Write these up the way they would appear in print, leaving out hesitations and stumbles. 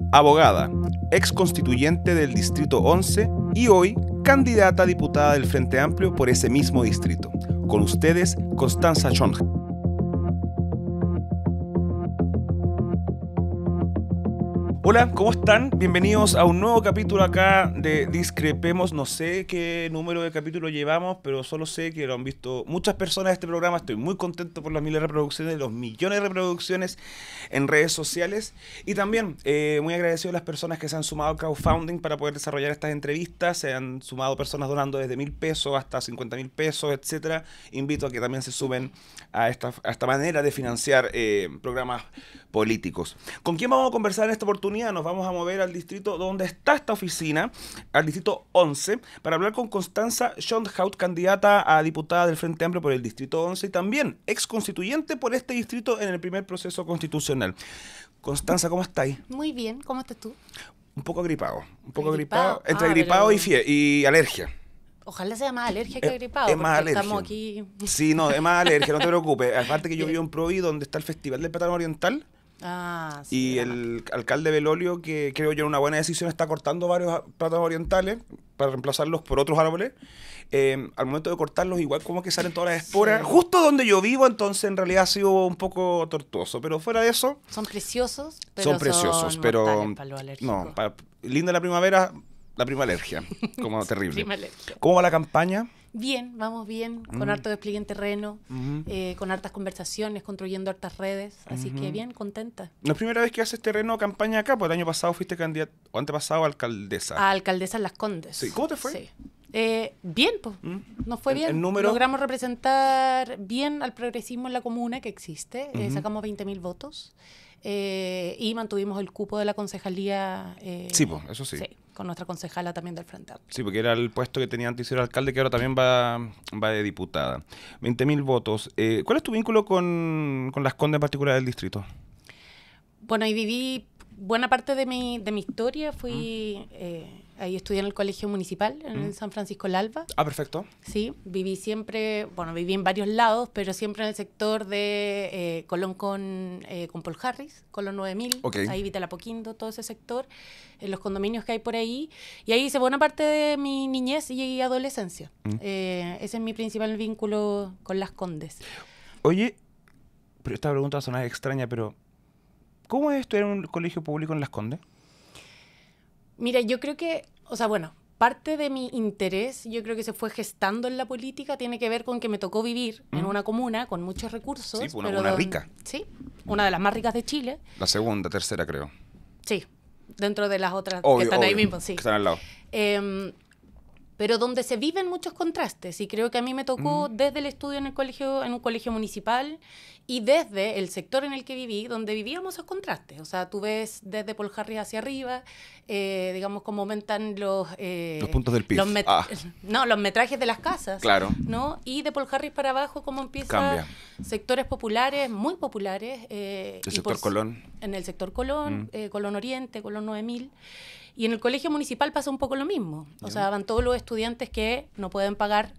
Abogada, ex constituyente del Distrito 11 y hoy candidata a diputada del Frente Amplio por ese mismo distrito. Con ustedes, Constanza Schondhaut. Hola, ¿cómo están? Bienvenidos a un nuevo capítulo acá de Discrepemos. No sé qué número de capítulo llevamos, pero solo sé que lo han visto muchas personas de este programa. Estoy muy contento por las miles de reproducciones, los millones de reproducciones en redes sociales. Y también muy agradecido a las personas que se han sumado al crowdfunding para poder desarrollar estas entrevistas. Se han sumado personas donando desde 1.000 pesos hasta 50.000 pesos, etcétera. Invito a que también se sumen a esta manera de financiar programas políticos. ¿Con quién vamos a conversar en esta oportunidad? Nos vamos a mover al distrito donde está esta oficina, al distrito 11, para hablar con Constanza Schondhaut, candidata a diputada del Frente Amplio por el distrito 11 y también ex constituyente por este distrito en el primer proceso constitucional. Constanza, ¿cómo estáis? Muy bien, ¿cómo estás tú? Un poco gripado, ¿Gripado? entre gripado pero... y alergia. Ojalá sea más alergia que gripado, Es más porque alergia. estamos aquí... Sí, no, es más alergia, no te preocupes. Aparte que yo vivo en Provi, donde está el Festival del Plátano Oriental. Ah, sí. Y el alcalde Belolio, que creo yo en una buena decisión, está cortando varios plátanos orientales para reemplazarlos por otros árboles. Al momento de cortarlos, igual como que salen todas las esporas. Sí. Justo donde yo vivo, entonces en realidad ha sido un poco tortuoso. Pero fuera de eso... Son preciosos, pero para los alérgicos. No, linda la primavera, la prima alergia. Como terrible. Prima alergia. ¿Cómo va la campaña? Bien, vamos bien, con harto despliegue en terreno, con hartas conversaciones, construyendo hartas redes, así que bien, contenta. No es primera vez que haces terreno campaña acá, porque el año pasado fuiste candidata, o antepasado, alcaldesa. A alcaldesa en Las Condes. Sí. ¿Cómo te fue? Sí. Bien, pues, nos fue bien. ¿El número? Logramos representar bien al progresismo en la comuna que existe, sacamos 20.000 votos y mantuvimos el cupo de la concejalía. Sí, pues, eso sí. Sí, con nuestra concejala también del Frente Amplio. Sí, porque era el puesto que tenía antes, era alcalde, que ahora también va de diputada. 20.000 votos. ¿Cuál es tu vínculo con Las Condes en particular del distrito? Bueno, ahí viví buena parte de mi historia. Fui ahí estudié en el colegio municipal, en el San Francisco del Alba. Ah, perfecto. Sí, viví siempre, bueno, viví en varios lados, pero siempre en el sector de Colón con Paul Harris, Colón 9000, Okay. Ahí Vitalapoquindo, todo ese sector, en los condominios que hay por ahí. Y ahí hice buena parte de mi niñez y adolescencia. Ese es mi principal vínculo con Las Condes. Oye, pero esta pregunta va a sonar extraña, pero ¿cómo es estudiar en un colegio público en Las Condes? Mira, yo creo que, o sea, bueno, parte de mi interés, yo creo que se fue gestando en la política, tiene que ver con que me tocó vivir en una comuna con muchos recursos. Sí, una rica. Sí, una de las más ricas de Chile. La segunda, tercera, creo. Sí, dentro de las otras Obvio, que están obvio, ahí mismo, sí. Que están al lado. Pero donde se viven muchos contrastes, y creo que a mí me tocó desde el estudio en un colegio municipal y desde el sector en el que viví, donde vivíamos esos contrastes. O sea, tú ves desde Paul Harris hacia arriba, digamos, cómo aumentan los puntos del PIB. No, los metrajes de las casas. Claro. ¿No? Y de Paul Harris para abajo, cómo empieza Cambia. sectores populares, muy populares. El sector Colón. En el sector Colón, Colón Oriente, Colón 9000. Y en el colegio municipal pasa un poco lo mismo. O sea, van todos los estudiantes que no pueden pagar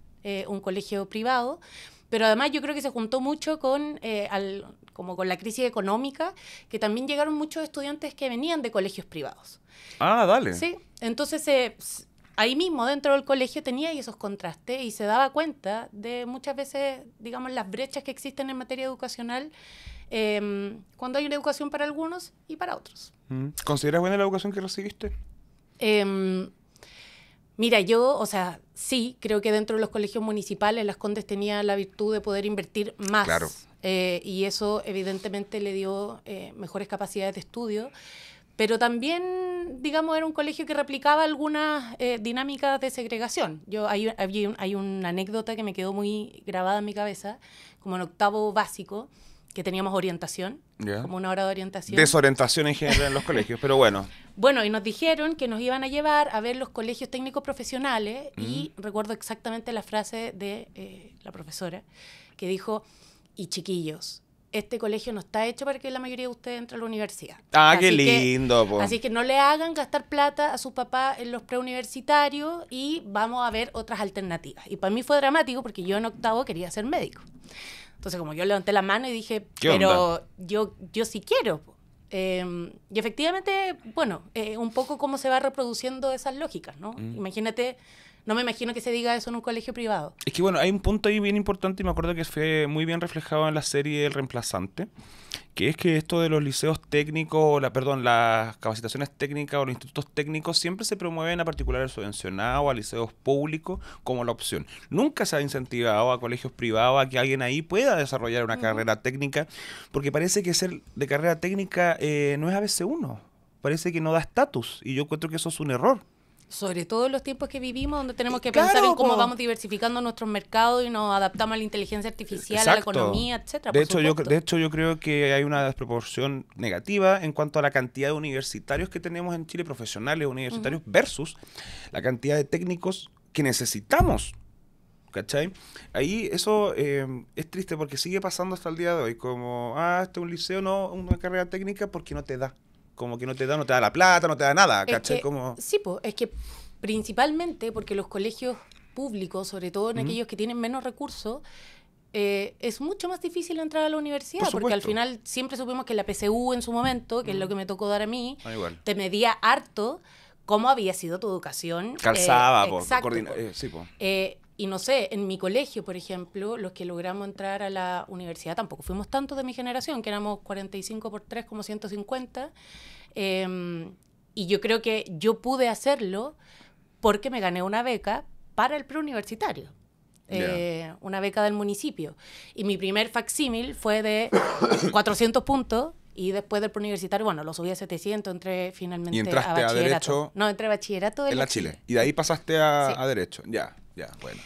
un colegio privado, pero además yo creo que se juntó mucho con la crisis económica, que también llegaron muchos estudiantes que venían de colegios privados. Ah, dale. Sí, entonces ahí mismo dentro del colegio tenía esos contrastes y se daba cuenta de muchas veces, digamos, las brechas que existen en materia educacional cuando hay una educación para algunos y para otros. ¿Consideras buena la educación que recibiste? Mira, yo, o sea, sí, creo que dentro de los colegios municipales Las Condes tenía la virtud de poder invertir más. Claro. Y eso evidentemente le dio mejores capacidades de estudio, pero también, digamos, era un colegio que replicaba algunas dinámicas de segregación. Hay una anécdota que me quedó muy grabada en mi cabeza, como en octavo básico, que teníamos orientación, como una hora de orientación. Desorientación en general en los colegios, pero bueno. Bueno, y nos dijeron que nos iban a llevar a ver los colegios técnicos profesionales y recuerdo exactamente la frase de la profesora que dijo, y chiquillos, este colegio no está hecho para que la mayoría de ustedes entre a la universidad. Ah, qué lindo. Así que no le hagan gastar plata a sus papás en los preuniversitarios y vamos a ver otras alternativas. Y para mí fue dramático porque yo en octavo quería ser médico. Entonces, como yo levanté la mano y dije, pero yo sí quiero. Y efectivamente, bueno, un poco cómo se va reproduciendo esas lógicas, ¿no? Imagínate, no me imagino que se diga eso en un colegio privado. Es que bueno, hay un punto ahí bien importante y me acuerdo que fue muy bien reflejado en la serie El Reemplazante, que es que esto de los liceos técnicos, las capacitaciones técnicas o los institutos técnicos siempre se promueven a particulares subvencionados, a liceos públicos como la opción. Nunca se ha incentivado a colegios privados a que alguien ahí pueda desarrollar una carrera técnica, porque parece que ser de carrera técnica no es ABC1, parece que no da estatus, y yo encuentro que eso es un error. Sobre todo en los tiempos que vivimos, donde tenemos que Claro, pensar en cómo como... vamos diversificando nuestros mercados y nos adaptamos a la inteligencia artificial, a la Exacto. economía, etcétera. De hecho, yo creo que hay una desproporción negativa en cuanto a la cantidad de universitarios que tenemos en Chile, profesionales universitarios, versus la cantidad de técnicos que necesitamos. ¿Cachai? Ahí eso es triste porque sigue pasando hasta el día de hoy. Como, este es un liceo, no una carrera técnica porque no te da. Como que no te da la plata, no te da nada, ¿cachai? Sí, pues, es que principalmente porque los colegios públicos, sobre todo en aquellos que tienen menos recursos, es mucho más difícil entrar a la universidad, porque al final siempre supimos que la PSU en su momento, que es lo que me tocó dar a mí, te medía harto cómo había sido tu educación. Calzaba, sí, y no sé, en mi colegio, por ejemplo, los que logramos entrar a la universidad, tampoco fuimos tantos de mi generación, que éramos 45 por 3, como 150. Y yo creo que yo pude hacerlo porque me gané una beca para el preuniversitario. Una beca del municipio. Y mi primer facsímil fue de 400 puntos. Y después del preuniversitario, bueno, lo subí a 700, entré finalmente a bachillerato. ¿Y entraste a Derecho? No, entré a bachillerato en la Chile. Y de ahí pasaste a Derecho. Ya, bueno.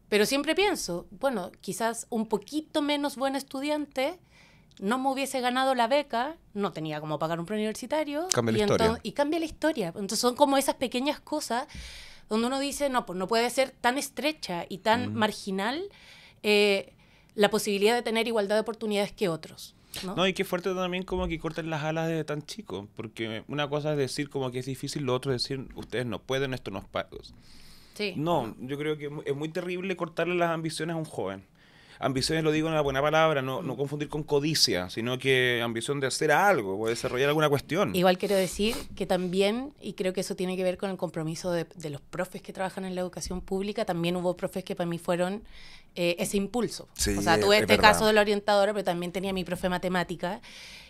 Pero siempre pienso, bueno, quizás un poquito menos buen estudiante, no me hubiese ganado la beca, no tenía como pagar un preuniversitario. Cambia la historia. Y cambia la historia. Entonces son como esas pequeñas cosas donde uno dice, no, pues no puede ser tan estrecha y tan marginal la posibilidad de tener igualdad de oportunidades que otros. ¿No? Y qué fuerte también como que corten las alas desde tan chico, porque una cosa es decir como que es difícil, lo otro es decir, ustedes no pueden, esto no es para... Sí. No, yo creo que es muy terrible cortarle las ambiciones a un joven. Ambiciones lo digo en la buena palabra, no confundir con codicia, sino que ambición de hacer algo o desarrollar alguna cuestión. Igual quiero decir que también, y creo que eso tiene que ver con el compromiso de los profes que trabajan en la educación pública, también hubo profes que para mí fueron ese impulso. Sí, o sea, tuve este caso de la orientadora, pero también tenía mi profe de matemática,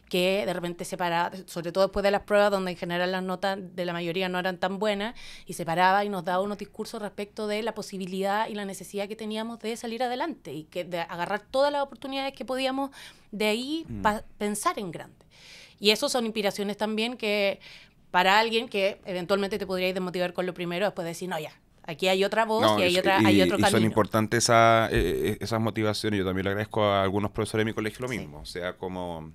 que de repente se paraba, sobre todo después de las pruebas, donde en general las notas de la mayoría no eran tan buenas, y se paraba y nos daba unos discursos respecto de la posibilidad y la necesidad que teníamos de salir adelante y que de agarrar todas las oportunidades que podíamos de ahí pensar en grande. Y eso son inspiraciones también que para alguien que eventualmente te podría desmotivar con lo primero, después de decir, no, ya, aquí hay otra voz y hay otro camino. Y son importantes esas motivaciones. Yo también le agradezco a algunos profesores de mi colegio lo mismo. O sea, como...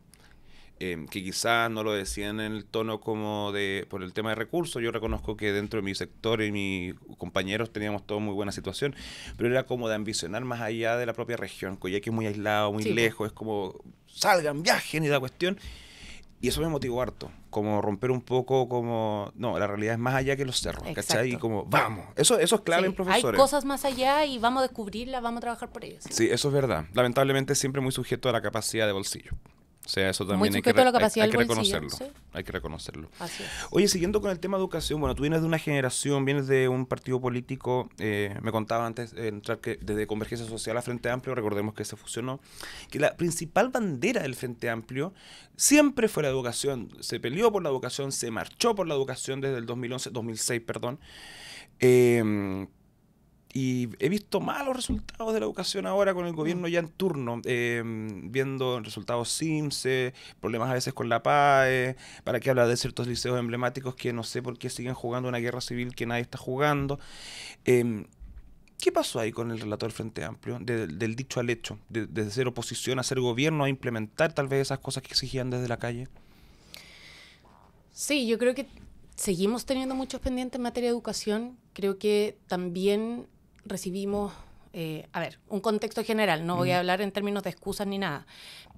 que quizás no lo decían en el tono como por el tema de recursos. Yo reconozco que dentro de mi sector y mis compañeros teníamos toda muy buena situación, pero era como de ambicionar más allá de la propia región, Coyhaique es muy aislado, muy lejos, es como salgan, viajen y la cuestión. Y eso me motivó harto, como romper un poco como, no, la realidad es más allá que los cerros, ¿cachai? Y como, vamos, eso es clave en profesores. Hay cosas más allá y vamos a descubrirlas, vamos a trabajar por ellas. Sí, eso es verdad. Lamentablemente siempre muy sujeto a la capacidad de bolsillo. O sea, eso también hay que reconocerlo. ¿Sí? Hay que reconocerlo. Así es. Oye, siguiendo con el tema de educación, bueno, tú vienes de una generación, vienes de un partido político, me contaba antes de entrar que desde Convergencia Social a Frente Amplio, recordemos que se fusionó, que la principal bandera del Frente Amplio siempre fue la educación. Se peleó por la educación, se marchó por la educación desde el 2006, perdón. Y he visto malos resultados de la educación ahora con el gobierno ya en turno, viendo resultados CIMSE, problemas a veces con la PAE, para qué hablar de ciertos liceos emblemáticos que no sé por qué siguen jugando una guerra civil que nadie está jugando. ¿Qué pasó ahí con el relato del Frente Amplio, del dicho al hecho, de ser oposición a ser gobierno, a implementar tal vez esas cosas que exigían desde la calle? Sí, yo creo que seguimos teniendo muchos pendientes en materia de educación. Creo que también recibimos, un contexto general, no voy a hablar en términos de excusas ni nada,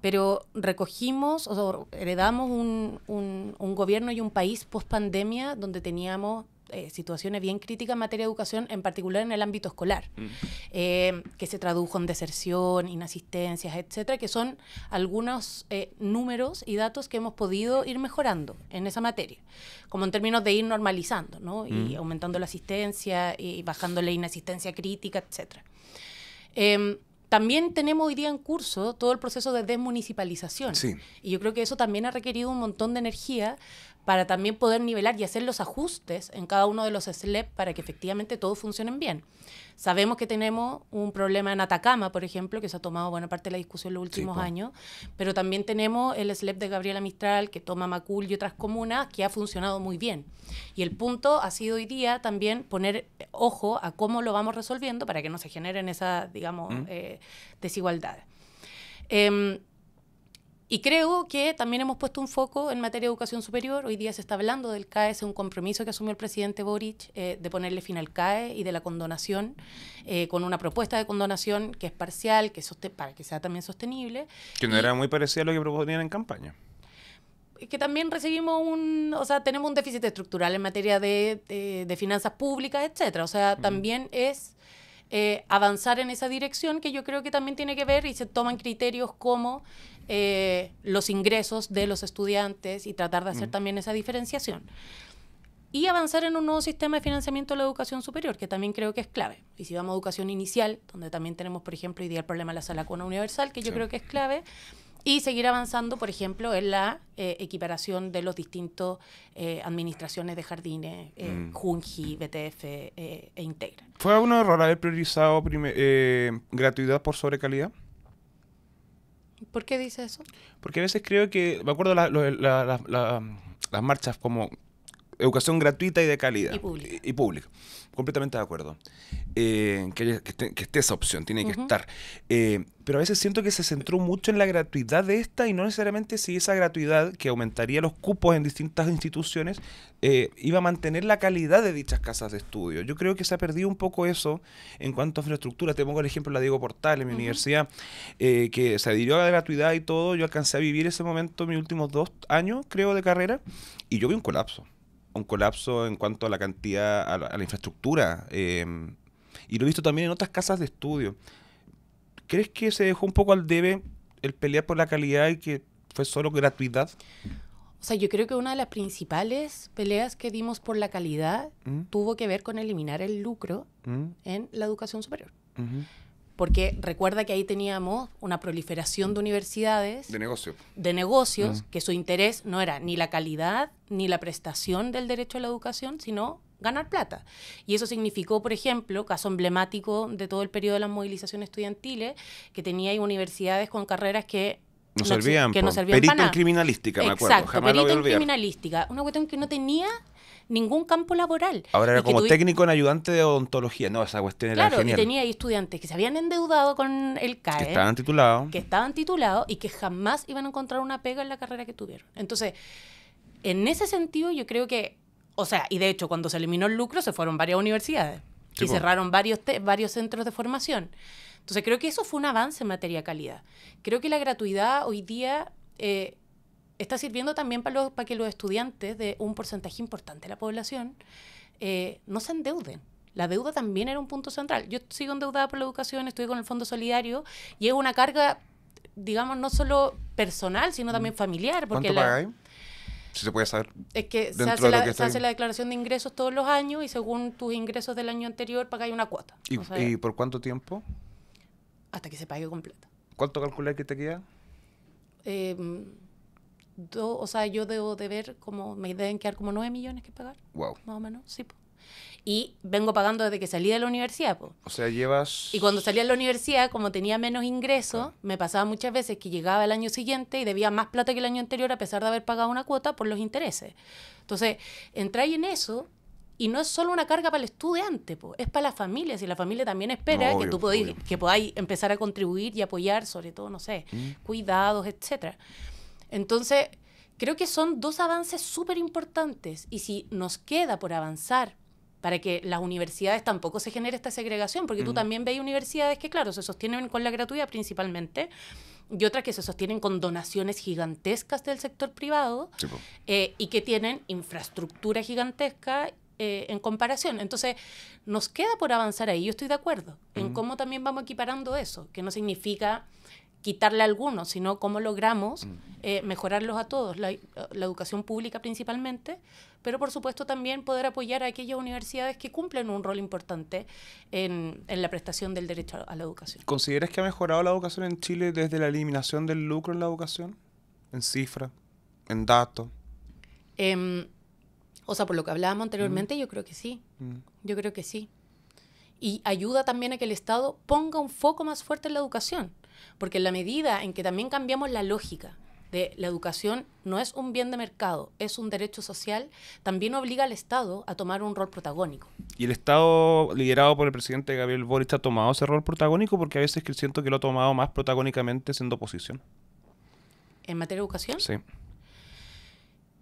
pero recogimos, o sea, heredamos un gobierno y un país post pandemia donde teníamos situaciones bien críticas en materia de educación, en particular en el ámbito escolar, que se tradujo en deserción, inasistencias, etcétera, que son algunos números y datos que hemos podido ir mejorando en esa materia, como en términos de ir normalizando, ¿no? Y aumentando la asistencia y bajando la inasistencia crítica, etcétera. También tenemos hoy día en curso todo el proceso de desmunicipalización. Sí. Y yo creo que eso también ha requerido un montón de energía para también poder nivelar y hacer los ajustes en cada uno de los SLEP para que efectivamente todos funcionen bien. Sabemos que tenemos un problema en Atacama, por ejemplo, que se ha tomado buena parte de la discusión en los últimos años, pero también tenemos el SLEP de Gabriela Mistral, que toma Macul y otras comunas, que ha funcionado muy bien. Y el punto ha sido hoy día también poner ojo a cómo lo vamos resolviendo para que no se generen esas, digamos, desigualdades. Y creo que también hemos puesto un foco en materia de educación superior. Hoy día se está hablando del CAE, es un compromiso que asumió el presidente Boric de ponerle fin al CAE y de la condonación, con una propuesta de condonación que es parcial, para que sea también sostenible. Que no era muy parecida a lo que proponían en campaña. Que también recibimos tenemos un déficit estructural en materia de finanzas públicas, etcétera. O sea, también es avanzar en esa dirección, que yo creo que también tiene que ver y se toman criterios como los ingresos de los estudiantes y tratar de hacer también esa diferenciación. Y avanzar en un nuevo sistema de financiamiento de la educación superior, que también creo que es clave. Y si vamos a educación inicial, donde también tenemos, por ejemplo, hoy día el problema de la sala cuna universal, que yo creo que es clave, y seguir avanzando, por ejemplo, en la equiparación de los distintos administraciones de jardines, Junji, BTF e Integra. ¿Fue un error haber priorizado gratuidad por sobre calidad? ¿Por qué dice eso? Porque a veces creo que, me acuerdo las marchas como educación gratuita y de calidad. Y pública. Completamente de acuerdo. Que esté esa opción, tiene que estar. Pero a veces siento que se centró mucho en la gratuidad de esta y no necesariamente si esa gratuidad, que aumentaría los cupos en distintas instituciones, iba a mantener la calidad de dichas casas de estudio. Yo creo que se ha perdido un poco eso en cuanto a infraestructura. Te pongo el ejemplo de la Diego Portal en mi universidad, que se adhirió a la gratuidad y todo. Yo alcancé a vivir ese momento mis últimos 2 años, creo, de carrera, y yo vi un colapso en cuanto a la cantidad, a la infraestructura, y lo he visto también en otras casas de estudio. ¿Crees que se dejó un poco al debe el pelear por la calidad y que fue solo gratuidad? O sea, yo creo que una de las principales peleas que dimos por la calidad tuvo que ver con eliminar el lucro en la educación superior. Porque recuerda que ahí teníamos una proliferación de universidades. De negocios, que su interés no era ni la calidad ni la prestación del derecho a la educación, sino ganar plata. Y eso significó, por ejemplo, caso emblemático de todo el periodo de las movilizaciones estudiantiles, que tenía ahí universidades con carreras que no servían para nada. Perito en criminalística, me acuerdo. Exacto, jamás lo voy a olvidar. Perito en criminalística, una cuestión que no tenía ningún campo laboral. Ahora era como técnico en ayudante de odontología. No, esa cuestión era genial. Claro, y tenía ahí estudiantes que se habían endeudado con el CAE. Que estaban titulados. Y que jamás iban a encontrar una pega en la carrera que tuvieron. Entonces, en ese sentido, yo creo que, o sea, y de hecho, cuando se eliminó el lucro, se fueron varias universidades. Sí, y cerraron varios centros de formación. Entonces, creo que eso fue un avance en materia de calidad. Creo que la gratuidad hoy día está sirviendo también para que los estudiantes de un porcentaje importante de la población no se endeuden. La deuda también era un punto central. Yo sigo endeudada por la educación, estoy con el Fondo Solidario y es una carga, digamos, no solo personal, sino también familiar. Porque ¿Cuánto pagáis? Si se puede saber. Es que se hace la declaración de ingresos todos los años y según tus ingresos del año anterior pagáis una cuota. ¿Y por cuánto tiempo? Hasta que se pague completa. ¿Cuánto calculáis que te queda? Yo debo de ver como me deben quedar como 9 millones que pagar. Wow. Más o menos, sí. Y vengo pagando desde que salí de la universidad. O sea, llevas... Y cuando salí de la universidad, como tenía menos ingresos, me pasaba muchas veces que llegaba el año siguiente y debía más plata que el año anterior a pesar de haber pagado una cuota por los intereses. Entonces, entráis en eso y no es solo una carga para el estudiante, es para la familia. Si la familia también espera que tú podáis empezar a contribuir y apoyar, sobre todo, no sé, cuidados, etcétera. Entonces, creo que son 2 avances súper importantes. Y si nos queda por avanzar para que las universidades tampoco se genere esta segregación, porque tú también veis universidades que, claro, se sostienen con la gratuidad principalmente, y otras que se sostienen con donaciones gigantescas del sector privado, y que tienen infraestructura gigantesca en comparación. Entonces, nos queda por avanzar ahí. Yo estoy de acuerdo en cómo también vamos equiparando eso, que no significa quitarle a algunos, sino cómo logramos mejorarlos a todos, la educación pública principalmente, pero por supuesto también poder apoyar a aquellas universidades que cumplen un rol importante en la prestación del derecho a la educación. ¿Consideras que ha mejorado la educación en Chile desde la eliminación del lucro en la educación? ¿En cifras? ¿En datos? O sea, por lo que hablábamos anteriormente, yo creo que sí. Yo creo que sí. Y ayuda también a que el Estado ponga un foco más fuerte en la educación. Porque en la medida en que también cambiamos la lógica de la educación no es un bien de mercado, es un derecho social, también obliga al Estado a tomar un rol protagónico. ¿Y el Estado, liderado por el presidente Gabriel Boric, ha tomado ese rol protagónico? Porque a veces que siento que lo ha tomado más protagónicamente siendo oposición. ¿En materia de educación? Sí.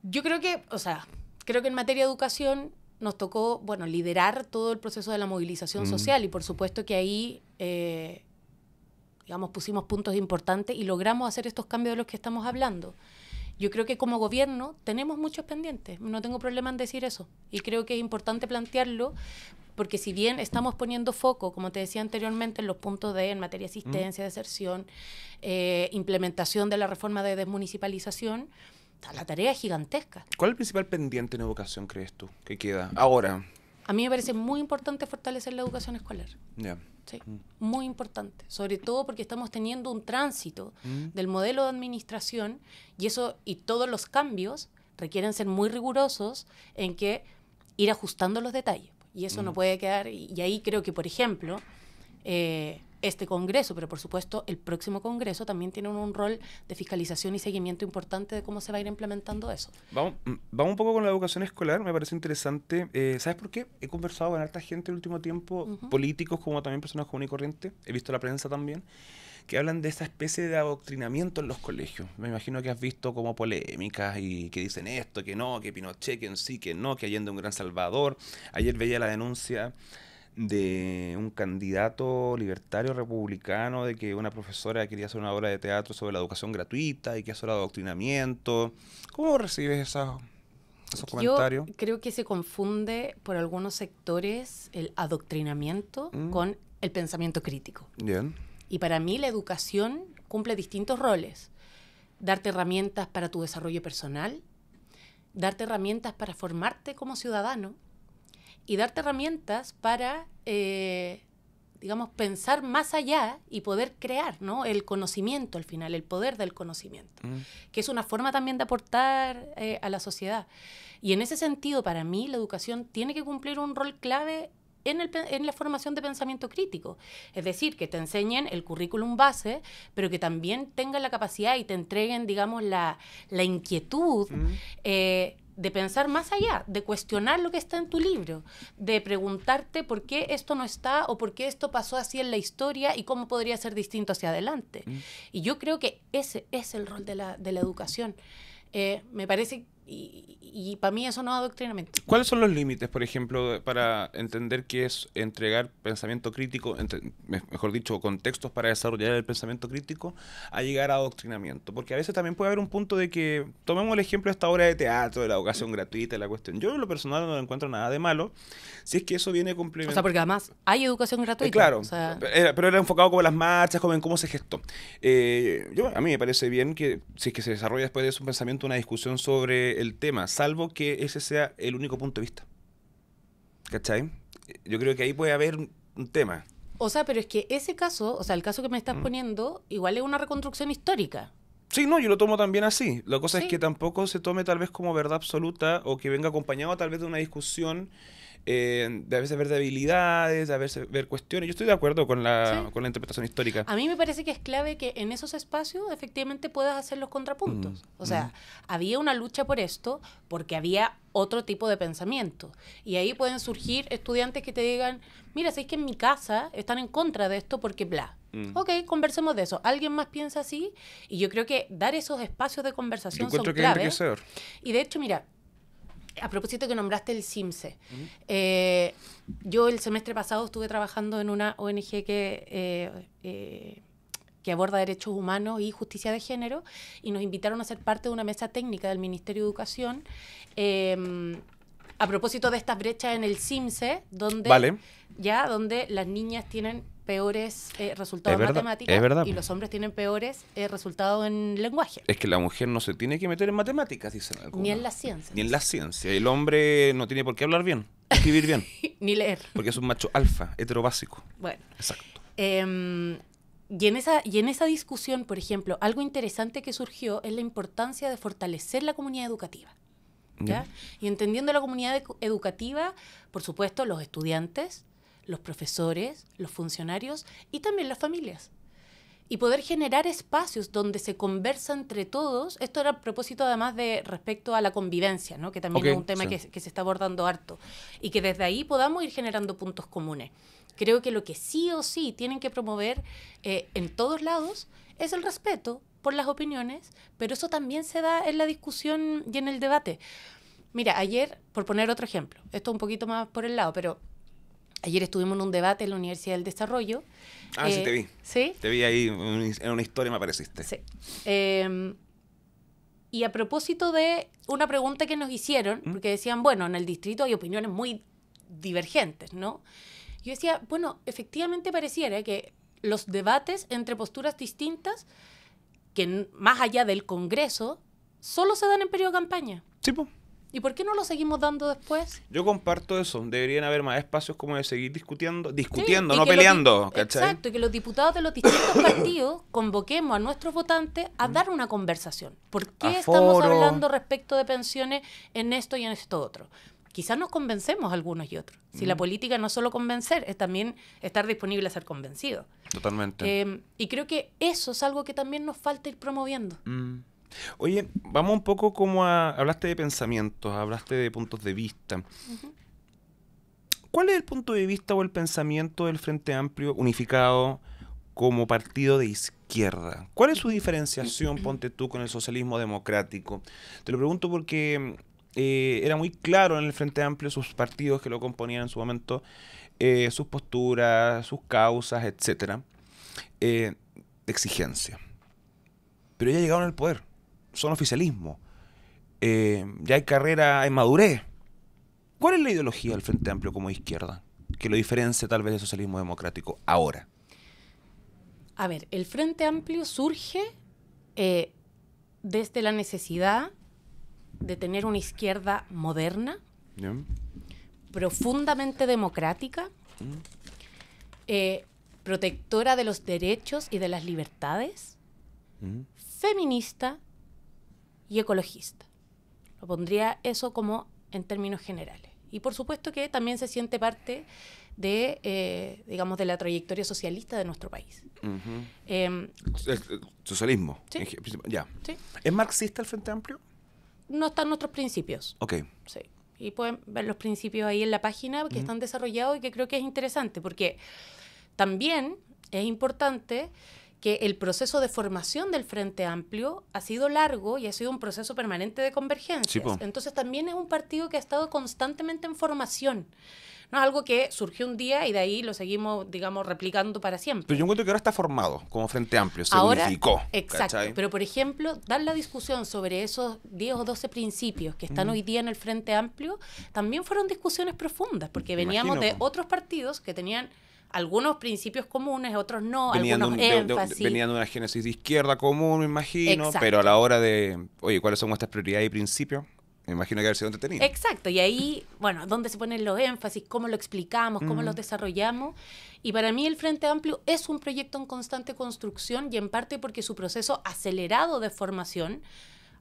Yo creo que, creo que en materia de educación nos tocó, liderar todo el proceso de la movilización social, y por supuesto que ahí, pusimos puntos importantes y logramos hacer estos cambios de los que estamos hablando. Yo creo que como gobierno tenemos muchos pendientes, no tengo problema en decir eso, y creo que es importante plantearlo, porque si bien estamos poniendo foco, como te decía anteriormente, en los puntos en materia de asistencia, deserción, implementación de la reforma de desmunicipalización, la tarea es gigantesca. ¿Cuál es el principal pendiente en educación, crees tú, que queda ahora? A mí me parece muy importante fortalecer la educación escolar. Ya. Sí, muy importante. Sobre todo porque estamos teniendo un tránsito del modelo de administración, y todos los cambios requieren ser muy rigurosos en que ir ajustando los detalles. Y eso no puede quedar. Y ahí creo que, por ejemplo, este Congreso, pero por supuesto el próximo Congreso también tiene un rol de fiscalización y seguimiento importante de cómo se va a ir implementando eso. Vamos un poco con la educación escolar, me parece interesante. ¿Sabes por qué? He conversado con harta gente el último tiempo, políticos como también personas comunes y corrientes, he visto la prensa también, que hablan de esa especie de adoctrinamiento en los colegios. Me imagino que has visto como polémicas y que dicen esto, que no, que Pinochet, que en sí, que no, que Allende un gran salvador. Ayer veía la denuncia de un candidato libertario republicano de que una profesora quería hacer una obra de teatro sobre la educación gratuita y que eso era adoctrinamiento. ¿Cómo recibes esos comentarios? Yo creo que se confunde por algunos sectores el adoctrinamiento con el pensamiento crítico. Bien. Y para mí la educación cumple distintos roles. Darte herramientas para tu desarrollo personal, darte herramientas para formarte como ciudadano, y darte herramientas para, pensar más allá y poder crear, ¿no? El conocimiento al final, el poder del conocimiento, que es una forma también de aportar a la sociedad. Y en ese sentido, para mí, la educación tiene que cumplir un rol clave en la formación de pensamiento crítico. Es decir, que te enseñen el currículum base, pero que también tengan la capacidad y te entreguen, la inquietud de pensar más allá, de cuestionar lo que está en tu libro, de preguntarte por qué esto no está o por qué esto pasó así en la historia y cómo podría ser distinto hacia adelante. Y yo creo que ese es el rol de la educación. Me parece, y para mí eso no es adoctrinamiento. ¿Cuáles son los límites, por ejemplo, para entender qué es entregar pensamiento crítico, mejor dicho, contextos para desarrollar el pensamiento crítico, a llegar a adoctrinamiento? Porque a veces también puede haber un punto de que, tomemos el ejemplo de esta obra de teatro, de la educación gratuita, de la cuestión. Yo en lo personal no encuentro nada de malo, si es que eso viene complementado. O sea, porque además hay educación gratuita. Claro, o sea, pero era enfocado como en las marchas, como en cómo se gestó. A mí me parece bien que si es que se desarrolla después de eso un pensamiento, una discusión sobre el tema, salvo que ese sea el único punto de vista. ¿Cachai? Yo creo que ahí puede haber un tema. O sea, pero es que ese caso, el caso que me estás poniendo, igual es una reconstrucción histórica. Sí, no, yo lo tomo también así. La cosa Sí. es que tampoco se tome tal vez como verdad absoluta o que venga acompañado tal vez de una discusión de a veces ver debilidades, de a veces ver cuestiones. Yo estoy de acuerdo con la interpretación histórica. A mí me parece que es clave que en esos espacios efectivamente puedas hacer los contrapuntos. O sea, había una lucha por esto porque había otro tipo de pensamiento. Y ahí pueden surgir estudiantes que te digan, mira, sabes que en mi casa están en contra de esto porque bla. Ok, conversemos de eso. ¿Alguien más piensa así? Y yo creo que dar esos espacios de conversación son que es clave. enriquecedor. Y de hecho, mira, a propósito que nombraste el CIMSE, yo el semestre pasado estuve trabajando en una ONG que aborda derechos humanos y justicia de género, y nos invitaron a ser parte de una mesa técnica del Ministerio de Educación A propósito de estas brechas en el CIMSE, donde, Vale. donde las niñas tienen peores resultados en matemáticas es verdad. y los hombres tienen peores resultados en lenguaje. Es que la mujer no se tiene que meter en matemáticas, dicen algunos. Ni en las ciencias. Ni en la ciencia. El hombre no tiene por qué hablar bien, escribir bien, Ni leer. porque es un macho alfa, heterobásico. Bueno. Exacto. Y en esa discusión, por ejemplo, algo interesante que surgió es la importancia de fortalecer la comunidad educativa. ¿Ya? Y entendiendo la comunidad educativa, por supuesto, los estudiantes, los profesores, los funcionarios y también las familias. Y poder generar espacios donde se conversa entre todos. Esto era a propósito además de respecto a la convivencia, ¿no? Que también es un tema que se está abordando harto. Y que desde ahí podamos ir generando puntos comunes. Creo que lo que sí o sí tienen que promover en todos lados es el respeto por las opiniones, pero eso también se da en la discusión y en el debate. Mira, ayer, por poner otro ejemplo, esto un poquito más por el lado, pero ayer estuvimos en un debate en la Universidad del Desarrollo. Sí, te vi. ¿Sí? Te vi ahí en una historia, me apareciste. Sí. Y a propósito de una pregunta que nos hicieron, porque decían, bueno, en el distrito hay opiniones muy divergentes, ¿no? Yo decía, bueno, efectivamente pareciera que los debates entre posturas distintas, que más allá del Congreso, solo se dan en periodo de campaña. Sí, pues. ¿Y por qué no lo seguimos dando después? Yo comparto eso. Deberían haber más espacios como de seguir discutiendo, Sí, no peleando, ¿cachai? Exacto, y que los diputados de los distintos partidos convoquemos a nuestros votantes a dar una conversación. ¿Por qué estamos hablando respecto de pensiones en esto y en esto otro? Quizás nos convencemos algunos y otros. Si la política no es solo convencer, es también estar disponible a ser convencido. Totalmente. Y creo que eso es algo que también nos falta ir promoviendo. Oye, vamos un poco como hablaste de pensamientos, hablaste de puntos de vista. Uh-huh. ¿Cuál es el punto de vista o el pensamiento del Frente Amplio unificado como partido de izquierda? ¿Cuál es su diferenciación, ponte tú, con el socialismo democrático? Te lo pregunto porque era muy claro en el Frente Amplio, sus partidos que lo componían en su momento, sus posturas, sus causas, etcétera, de exigencia. Pero ya llegaron al poder. Son oficialismo, ya hay carrera en madurez. ¿Cuál es la ideología del Frente Amplio como izquierda que lo diferencia tal vez del socialismo democrático ahora? A ver, el Frente Amplio surge desde la necesidad de tener una izquierda moderna, profundamente democrática, protectora de los derechos y de las libertades, feminista y ecologista. Lo pondría eso como en términos generales. Y por supuesto que también se siente parte de, digamos, de la trayectoria socialista de nuestro país. Socialismo. ¿Sí? Ya. ¿Sí? ¿Es marxista el Frente Amplio? No están nuestros principios. Ok. Sí. Y pueden ver los principios ahí en la página que están desarrollados y que creo que es interesante, porque también es importante que el proceso de formación del Frente Amplio ha sido largo y ha sido un proceso permanente de convergencias. Sí, entonces también es un partido que ha estado constantemente en formación. No es algo que surgió un día y de ahí lo seguimos, digamos, replicando para siempre. Pero yo encuentro que ahora está formado como Frente Amplio, se ahora, unificó. Exacto, ¿cachai? pero por ejemplo, dar la discusión sobre esos 10 o 12 principios que están hoy día en el Frente Amplio, también fueron discusiones profundas, porque veníamos de otros partidos que tenían algunos principios comunes, otros no, algunos énfasis. Venían de una génesis de izquierda común, me imagino, Exacto. pero a la hora de, oye, ¿cuáles son nuestras prioridades y principios? Me imagino que haber sido entretenido. Exacto, y ahí, bueno, ¿dónde se ponen los énfasis? ¿Cómo lo explicamos? ¿Cómo los desarrollamos? Y para mí el Frente Amplio es un proyecto en constante construcción y en parte porque su proceso acelerado de formación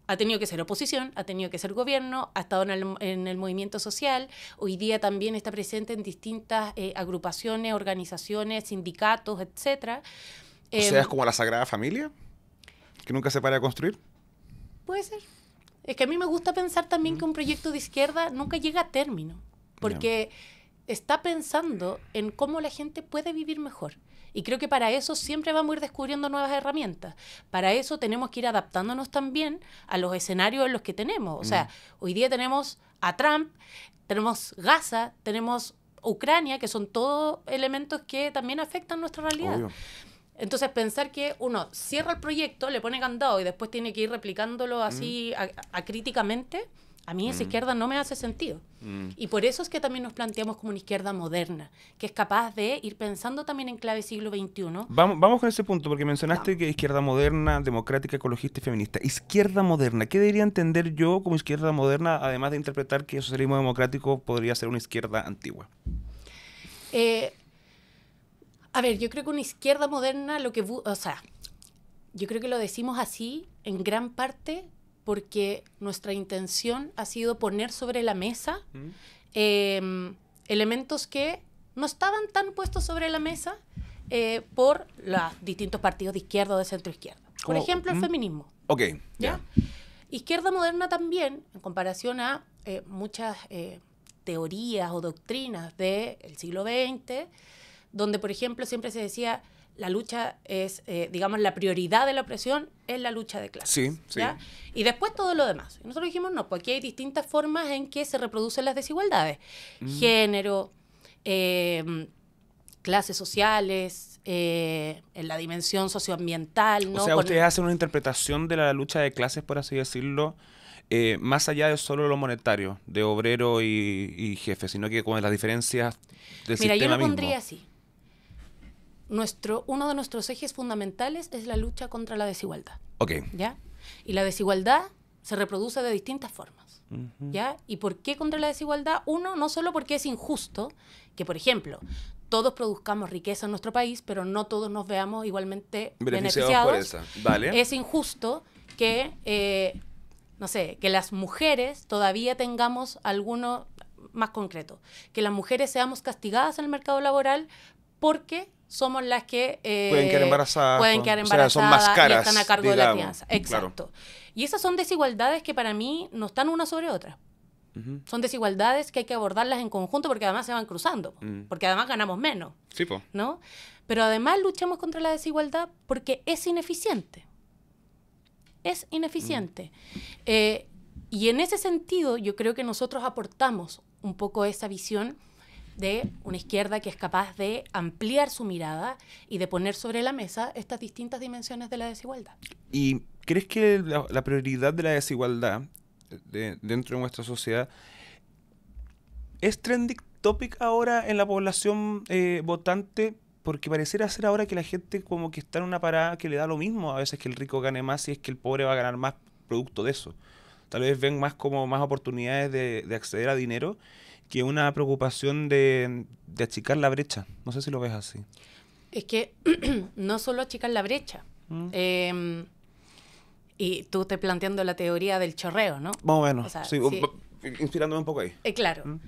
ha tenido que ser oposición, ha tenido que ser gobierno, ha estado en el movimiento social, hoy día también está presente en distintas agrupaciones, organizaciones, sindicatos, etcétera. O sea, es como la Sagrada Familia, que nunca se para de construir. Puede ser. Es que a mí me gusta pensar también que un proyecto de izquierda nunca llega a término, porque está pensando en cómo la gente puede vivir mejor. Y creo que para eso siempre vamos a ir descubriendo nuevas herramientas. Para eso tenemos que ir adaptándonos también a los escenarios en los que tenemos. O sea, hoy día tenemos a Trump, tenemos Gaza, tenemos Ucrania, que son todos elementos que también afectan nuestra realidad. Obvio. Entonces, pensar que uno cierra el proyecto, le pone candado y después tiene que ir replicándolo así acríticamente, A mí esa izquierda no me hace sentido. Y por eso es que también nos planteamos como una izquierda moderna, que es capaz de ir pensando también en clave siglo XXI. Vamos con ese punto, porque mencionaste que izquierda moderna, democrática, ecologista y feminista. Izquierda moderna, ¿qué debería entender yo como izquierda moderna, además de interpretar que el socialismo democrático podría ser una izquierda antigua? A ver, yo creo que una izquierda moderna, yo creo que lo decimos así en gran parte porque nuestra intención ha sido poner sobre la mesa elementos que no estaban tan puestos sobre la mesa por los distintos partidos de izquierda o de centro izquierda. Por ejemplo, el feminismo. Ok, ¿Ya? Izquierda moderna también, en comparación a muchas teorías o doctrinas del siglo XX, donde, por ejemplo, siempre se decía la lucha es, digamos, la prioridad de la opresión es la lucha de clases. Sí, sí. ¿Ya? Y después todo lo demás. Y nosotros dijimos, no, pues aquí hay distintas formas en que se reproducen las desigualdades. Género, clases sociales, en la dimensión socioambiental, ¿no? O sea, ustedes hacen una interpretación de la lucha de clases, por así decirlo, más allá de solo lo monetario, de obrero y jefe, sino que con las diferencias del Mira, sistema yo lo mismo. pondría así. Uno de nuestros ejes fundamentales es la lucha contra la desigualdad. Ok. ¿Ya? Y la desigualdad se reproduce de distintas formas. ¿Ya? ¿Y por qué contra la desigualdad? Uno, no solo porque es injusto que, por ejemplo, todos produzcamos riqueza en nuestro país, pero no todos nos veamos igualmente beneficiados. Por esa. Vale. Es injusto que, no sé, que las mujeres todavía tengamos alguno más concreto, que las mujeres seamos castigadas en el mercado laboral porque somos las que pueden quedar embarazadas. O sea, son más caras, y están a cargo de la crianza. Claro. Exacto. Y esas son desigualdades que para mí no están una sobre otra. Son desigualdades que hay que abordarlas en conjunto porque además se van cruzando, porque además ganamos menos. Sí, po. ¿No? Pero además luchamos contra la desigualdad porque es ineficiente. Es ineficiente. Y en ese sentido yo creo que nosotros aportamos un poco esa visión de una izquierda que es capaz de ampliar su mirada y de poner sobre la mesa estas distintas dimensiones de la desigualdad. ¿Y crees que la prioridad de la desigualdad dentro de nuestra sociedad es trending topic ahora en la población votante? Porque pareciera ser ahora que la gente como que está en una parada que le da lo mismo a veces que el rico gane más y es que el pobre va a ganar más producto de eso. Tal vez ven más como más oportunidades de acceder a dinero que una preocupación de achicar la brecha. No sé si lo ves así. Es que no solo achicar la brecha. Y tú estás planteando la teoría del chorreo, ¿no? Más o menos. O sea, sí, inspirándome un poco ahí. Claro.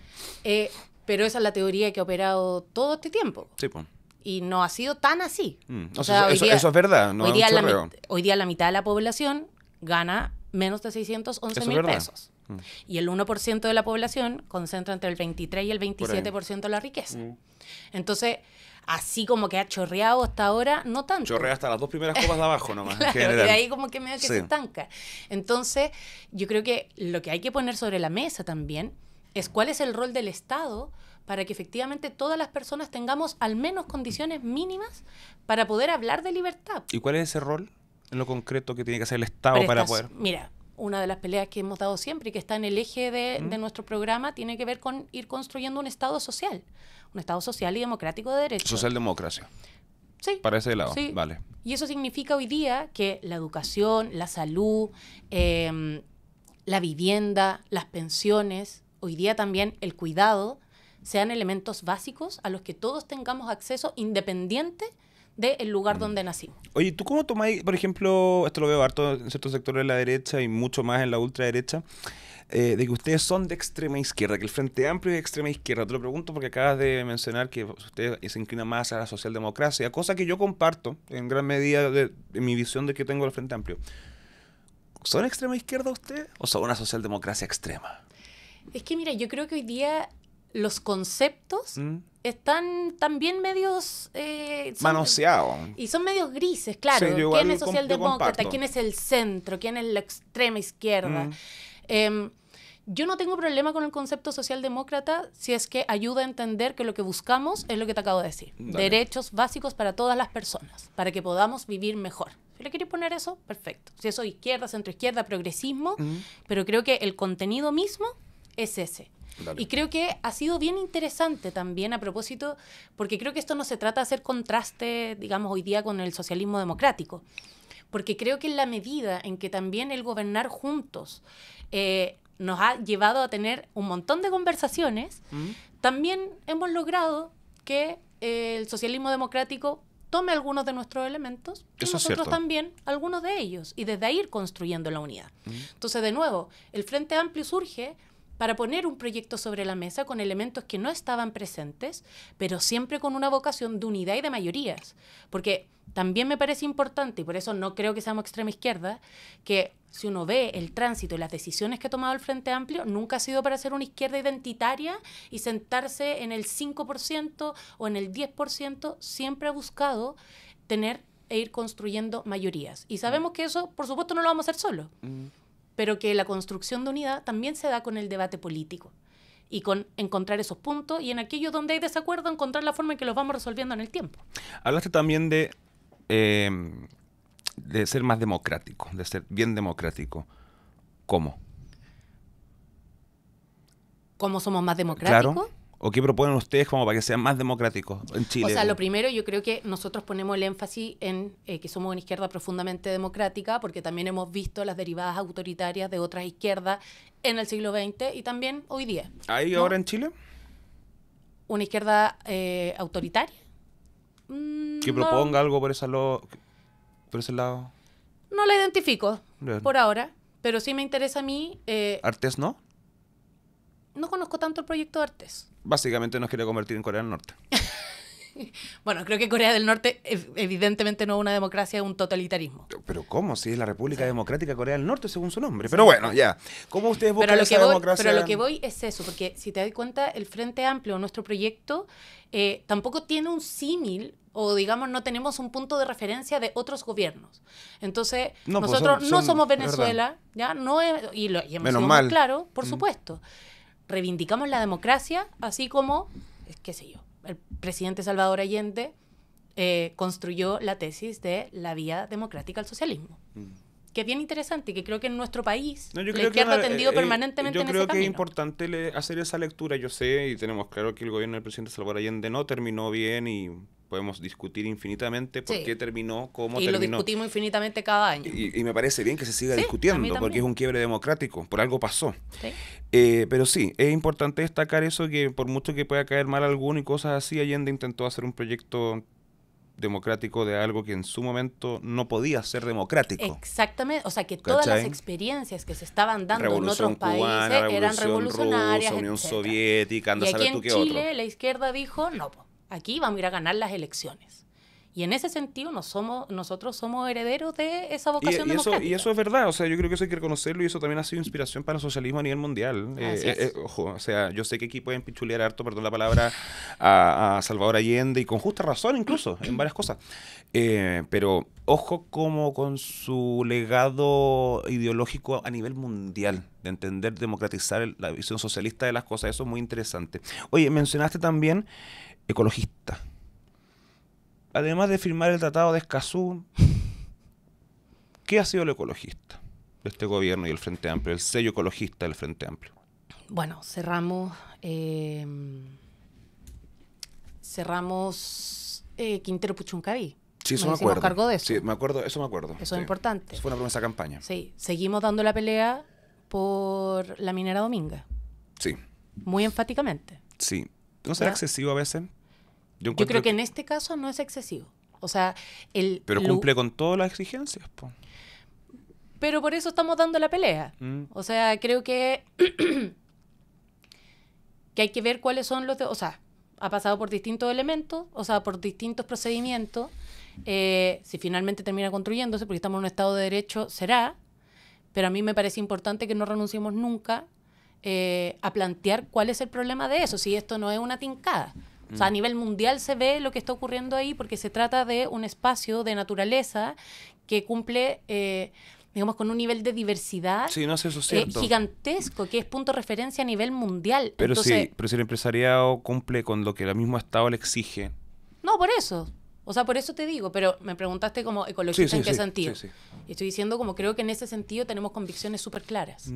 Pero esa es la teoría que ha operado todo este tiempo. Sí, pues. Y no ha sido tan así. O sea, eso es verdad, no es un chorreo. Hoy día la mitad de la población gana menos de 611.000 pesos. Y el 1% de la población concentra entre el 23 y el 27% de la riqueza. Entonces, así como que ha chorreado hasta ahora, no tanto. Chorrea hasta las dos primeras copas de abajo nomás. Claro, y de ahí como que medio que se estanca. Entonces, yo creo que lo que hay que poner sobre la mesa también es cuál es el rol del Estado para que efectivamente todas las personas tengamos al menos condiciones mínimas para poder hablar de libertad. ¿Y cuál es ese rol en lo concreto que tiene que hacer el Estado para poder...? Mira, una de las peleas que hemos dado siempre y que está en el eje de nuestro programa tiene que ver con ir construyendo un Estado social y democrático de derecho. Socialdemocracia. Sí. Para ese lado, sí. Vale. Y eso significa hoy día que la educación, la salud, la vivienda, las pensiones, hoy día también el cuidado, sean elementos básicos a los que todos tengamos acceso independiente del lugar donde nacimos. Oye, ¿tú cómo tomáis, por ejemplo, esto lo veo harto en ciertos sectores de la derecha y mucho más en la ultraderecha, de que ustedes son de extrema izquierda, que el Frente Amplio es de extrema izquierda? Te lo pregunto porque acabas de mencionar que usted se inclina más a la socialdemocracia, cosa que yo comparto en gran medida en mi visión de que tengo el Frente Amplio. ¿Son extrema izquierda ustedes o son una socialdemocracia extrema? Es que mira, yo creo que hoy día los conceptos están también medios... manoseados. Y son medios grises, claro. Sí, ¿Quién es socialdemócrata? ¿Quién es el centro? ¿Quién es la extrema izquierda? Yo no tengo problema con el concepto socialdemócrata si es que ayuda a entender que lo que buscamos es lo que te acabo de decir. Dale. Derechos básicos para todas las personas, para que podamos vivir mejor, Si le queréis poner eso, perfecto. Si eso es izquierda, centroizquierda, progresismo, pero creo que el contenido mismo es ese. Dale. Y creo que ha sido bien interesante también a propósito, porque creo que esto no se trata de hacer contraste, digamos, hoy día con el socialismo democrático, porque creo que en la medida en que también el gobernar juntos nos ha llevado a tener un montón de conversaciones, también hemos logrado que el socialismo democrático tome algunos de nuestros elementos y Eso es nosotros cierto. también algunos de ellos, y desde ahí ir construyendo la unidad. Entonces, de nuevo, el Frente Amplio surge para poner un proyecto sobre la mesa con elementos que no estaban presentes, pero siempre con una vocación de unidad y de mayorías. Porque también me parece importante, y por eso no creo que seamos extrema izquierda, que si uno ve el tránsito y las decisiones que ha tomado el Frente Amplio, nunca ha sido para ser una izquierda identitaria y sentarse en el 5% o en el 10%, siempre ha buscado tener e ir construyendo mayorías. Y sabemos que eso, por supuesto, no lo vamos a hacer solo, pero que la construcción de unidad también se da con el debate político y con encontrar esos puntos, y en aquellos donde hay desacuerdo encontrar la forma en que los vamos resolviendo en el tiempo. Hablaste también de ser más democrático, de ser bien democrático. ¿Cómo? ¿Cómo somos más democráticos? Claro. ¿O qué proponen ustedes como para que sean más democráticos en Chile? O sea, lo primero, yo creo que nosotros ponemos el énfasis en que somos una izquierda profundamente democrática, porque también hemos visto las derivadas autoritarias de otras izquierdas en el siglo XX y también hoy día. ¿Hay ¿no? ahora en Chile? ¿Una izquierda autoritaria? Que proponga algo por ese lado. No la identifico Bien. por ahora, pero sí me interesa a mí. ¿Artés no? No conozco tanto el proyecto de Artés. Básicamente nos quiere convertir en Corea del Norte. Bueno, creo que Corea del Norte evidentemente no es una democracia, es un totalitarismo. ¿Pero cómo? Si es la República Democrática de Corea del Norte, según su nombre. Pero bueno, ya. ¿Cómo ustedes buscan esa democracia? Pero lo que voy es eso, porque si te das cuenta, el Frente Amplio, nuestro proyecto, tampoco tiene un símil, o digamos, no tenemos un punto de referencia de otros gobiernos. Entonces, No, pues nosotros no somos es Venezuela, ¿ya? No es, y hemos Menos sido mal. muy claros, por supuesto. Reivindicamos la democracia, así como, qué sé yo, el presidente Salvador Allende construyó la tesis de la vía democrática al socialismo. Que es bien interesante y que creo que en nuestro país No, yo la creo izquierda que ha tendido permanentemente yo en creo ese que camino. es importante hacer esa lectura. Yo sé y tenemos claro que el gobierno del presidente Salvador Allende no terminó bien y podemos discutir infinitamente por Sí. qué terminó, cómo Y lo terminó. discutimos infinitamente cada año. Y me parece bien que se siga Sí, a mí discutiendo también. porque es un quiebre democrático, por algo pasó. ¿Sí? Pero sí, es importante destacar eso, que por mucho que pueda caer mal a alguno y cosas así, Allende intentó hacer un proyecto democrático de algo que en su momento no podía ser democrático. Exactamente, o sea que todas ¿Cachai? las experiencias que se estaban dando Revolución en otros cubana, países eran Revolución revolucionarias, rusa, Unión etcétera. Soviética, anda Y a aquí saber en tú qué Chile otro. la izquierda dijo, no, aquí vamos a ir a ganar las elecciones. Y en ese sentido nosotros somos herederos de esa vocación democrática. Y eso es verdad, o sea, yo creo que eso hay que reconocerlo y eso también ha sido inspiración para el socialismo a nivel mundial. Así es. Ojo, o sea, yo sé que aquí pueden pichulear harto, perdón la palabra, a Salvador Allende y con justa razón incluso, en varias cosas. Pero ojo como con su legado ideológico a nivel mundial, de entender, democratizar la visión socialista de las cosas, eso es muy interesante. Oye, mencionaste también ecologista. Además de firmar el Tratado de Escazú, ¿qué ha sido lo ecologista de este gobierno y el Frente Amplio, el sello ecologista del Frente Amplio? Bueno, cerramos Quintero Puchuncaví. Sí, eso Nos me hicimos acuerdo. cargo de eso. Sí, me acuerdo, eso me acuerdo. Eso es importante. Eso fue una promesa de campaña. Sí, seguimos dando la pelea por la minera Dominga, Sí, muy enfáticamente. sí. ¿No será ¿Ya? excesivo a veces? Yo creo que en este caso no es excesivo. O sea, Pero cumple con todas las exigencias, po. Pero por eso estamos dando la pelea. O sea, creo que hay que ver cuáles son o sea, ha pasado por distintos elementos, o sea, por distintos procedimientos. Si finalmente termina construyéndose, porque estamos en un Estado de Derecho, será. Pero a mí me parece importante que no renunciemos nunca a plantear cuál es el problema de eso, si esto no es una tincada. O sea, a nivel mundial se ve lo que está ocurriendo ahí porque se trata de un espacio de naturaleza que cumple, digamos, con un nivel de diversidad Sí, no sé, eso es cierto. gigantesco, que es punto de referencia a nivel mundial. Pero Entonces, sí, pero si el empresariado cumple con lo que el mismo Estado le exige, no, por eso. O sea, por eso te digo, pero me preguntaste como ecologista en qué sentido. Sí. Estoy diciendo como creo que en ese sentido tenemos convicciones súper claras.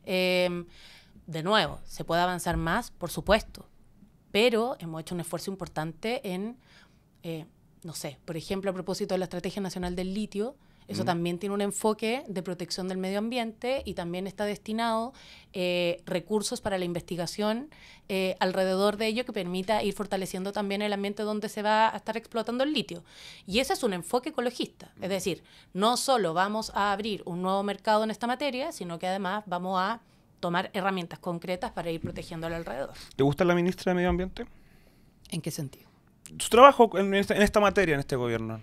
De nuevo, ¿se puede avanzar más? Por supuesto. Pero hemos hecho un esfuerzo importante en, no sé, por ejemplo, a propósito de la Estrategia Nacional del Litio, eso también tiene un enfoque de protección del medio ambiente y también está destinado recursos para la investigación alrededor de ello que permita ir fortaleciendo también el ambiente donde se va a estar explotando el litio. Y ese es un enfoque ecologista. Es decir, no solo vamos a abrir un nuevo mercado en esta materia, sino que además vamos a tomar herramientas concretas para ir protegiendo al alrededor. ¿Te gusta la ministra de Medio Ambiente? ¿En qué sentido? Su trabajo en esta materia, en este gobierno.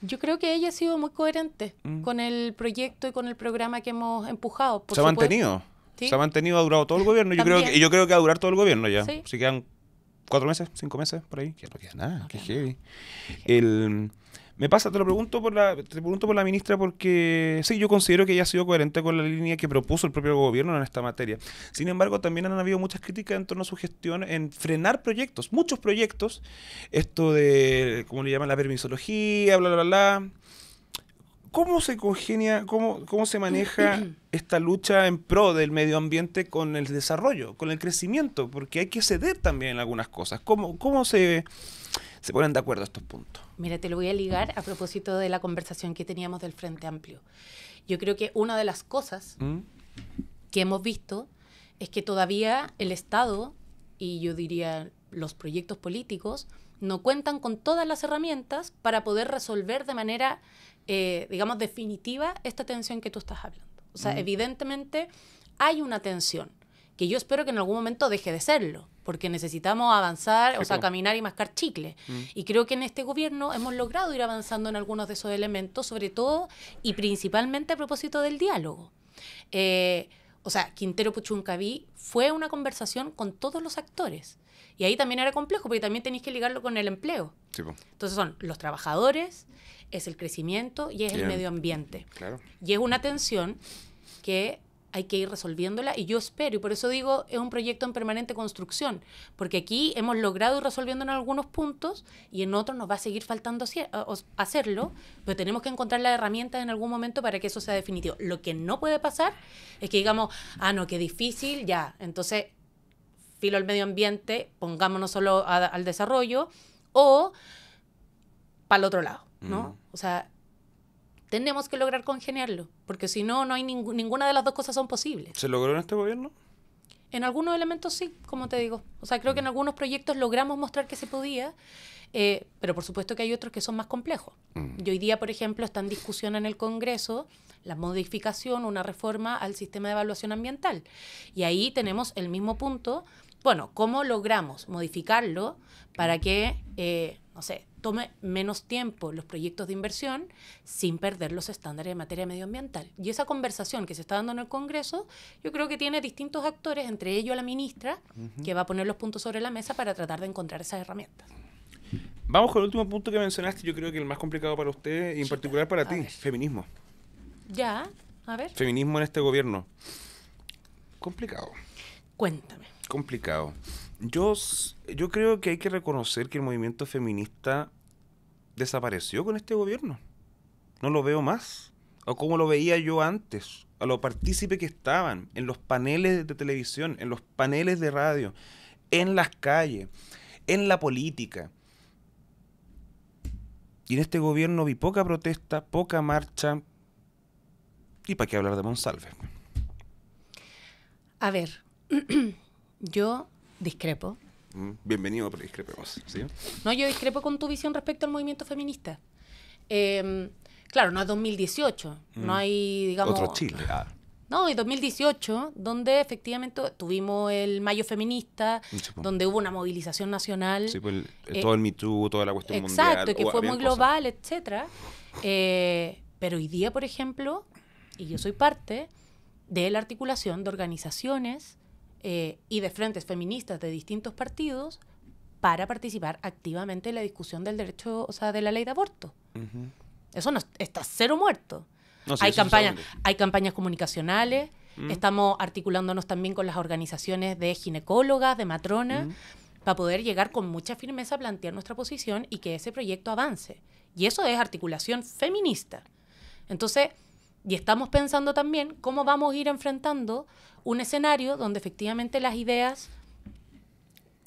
Yo creo que ella ha sido muy coherente con el proyecto y con el programa que hemos empujado. Se ha mantenido. ¿Sí? Se ha mantenido, ha durado todo el gobierno. Yo creo que va a durar todo el gobierno ya. ¿Sí? Si quedan 4 meses, 5 meses, por ahí. Ya no queda nada. No Qué queda heavy. Te pregunto por la ministra porque sí, yo considero que ella ha sido coherente con la línea que propuso el propio gobierno en esta materia. Sin embargo, también han habido muchas críticas en torno a su gestión en frenar proyectos, muchos proyectos, esto de, ¿cómo le llaman? La permisología, bla, bla, bla. ¿Cómo se congenia, cómo se maneja esta lucha en pro del medio ambiente con el desarrollo, con el crecimiento? Porque hay que ceder también en algunas cosas. ¿Cómo se ponen de acuerdo estos puntos? Mira, te lo voy a ligar a propósito de la conversación que teníamos del Frente Amplio. Yo creo que una de las cosas que hemos visto es que todavía el Estado, y yo diría los proyectos políticos, no cuentan con todas las herramientas para poder resolver de manera, digamos, definitiva esta tensión que tú estás hablando. O sea, evidentemente hay una tensión que yo espero que en algún momento deje de serlo, porque necesitamos avanzar, o sea, caminar y mascar chicle. Y creo que en este gobierno hemos logrado ir avanzando en algunos de esos elementos, sobre todo y principalmente a propósito del diálogo. O sea, Quintero Puchuncaví fue una conversación con todos los actores. Y ahí también era complejo, porque también tenéis que ligarlo con el empleo. Sí, Entonces son los trabajadores, es el crecimiento y es el medio ambiente. Claro. Y es una tensión que hay que ir resolviéndola y yo espero, y por eso digo, es un proyecto en permanente construcción, porque aquí hemos logrado ir resolviendo en algunos puntos y en otros nos va a seguir faltando hacerlo, pero tenemos que encontrar las herramientas en algún momento para que eso sea definitivo. Lo que no puede pasar es que digamos, no, qué difícil, ya, entonces filo al medio ambiente, pongámonos solo al desarrollo o para el otro lado, ¿no? O sea, tenemos que lograr congeniarlo, porque si no, no hay ninguna de las dos cosas son posibles. ¿Se logró en este gobierno? En algunos elementos sí, como te digo. O sea, creo que en algunos proyectos logramos mostrar que se podía, pero por supuesto que hay otros que son más complejos. Y hoy día, por ejemplo, está en discusión en el Congreso la modificación, una reforma al sistema de evaluación ambiental. Y ahí tenemos el mismo punto. Bueno, ¿cómo logramos modificarlo para que, no sé, tome menos tiempo los proyectos de inversión sin perder los estándares en materia medioambiental? Y esa conversación que se está dando en el Congreso, yo creo que tiene distintos actores, entre ellos la ministra, que va a poner los puntos sobre la mesa para tratar de encontrar esas herramientas. Vamos con el último punto que mencionaste, yo creo que el más complicado para usted y en particular para ti, feminismo. Ya, a ver. Feminismo en este gobierno. Complicado. Cuéntame. Complicado. Yo creo que hay que reconocer que el movimiento feminista desapareció con este gobierno. No lo veo más. O como lo veía yo antes. A lo partícipe que estaban en los paneles de televisión, en los paneles de radio, en las calles, en la política. Y en este gobierno vi poca protesta, poca marcha. ¿Y para qué hablar de Monsalve? A ver, yo discrepo. Bienvenido, pero discrepemos, ¿sí? No, yo discrepo con tu visión respecto al movimiento feminista. Claro, no es 2018, no hay, digamos... Otro Chile. No, es 2018, donde efectivamente tuvimos el Mayo Feminista, sí, donde hubo una movilización nacional. Sí, pues todo el Me Too, toda la cuestión mundial. Exacto, que fue muy global, etcétera. Pero hoy día, por ejemplo, y yo soy parte de la articulación de organizaciones y de frentes feministas de distintos partidos para participar activamente en la discusión del derecho, o sea, de la ley de aborto. Eso no está cero muerto. No, sí, hay campañas comunicacionales, estamos articulándonos también con las organizaciones de ginecólogas, de matronas, para poder llegar con mucha firmeza a plantear nuestra posición y que ese proyecto avance. Y eso es articulación feminista. Entonces, y estamos pensando también cómo vamos a ir enfrentando un escenario donde efectivamente las ideas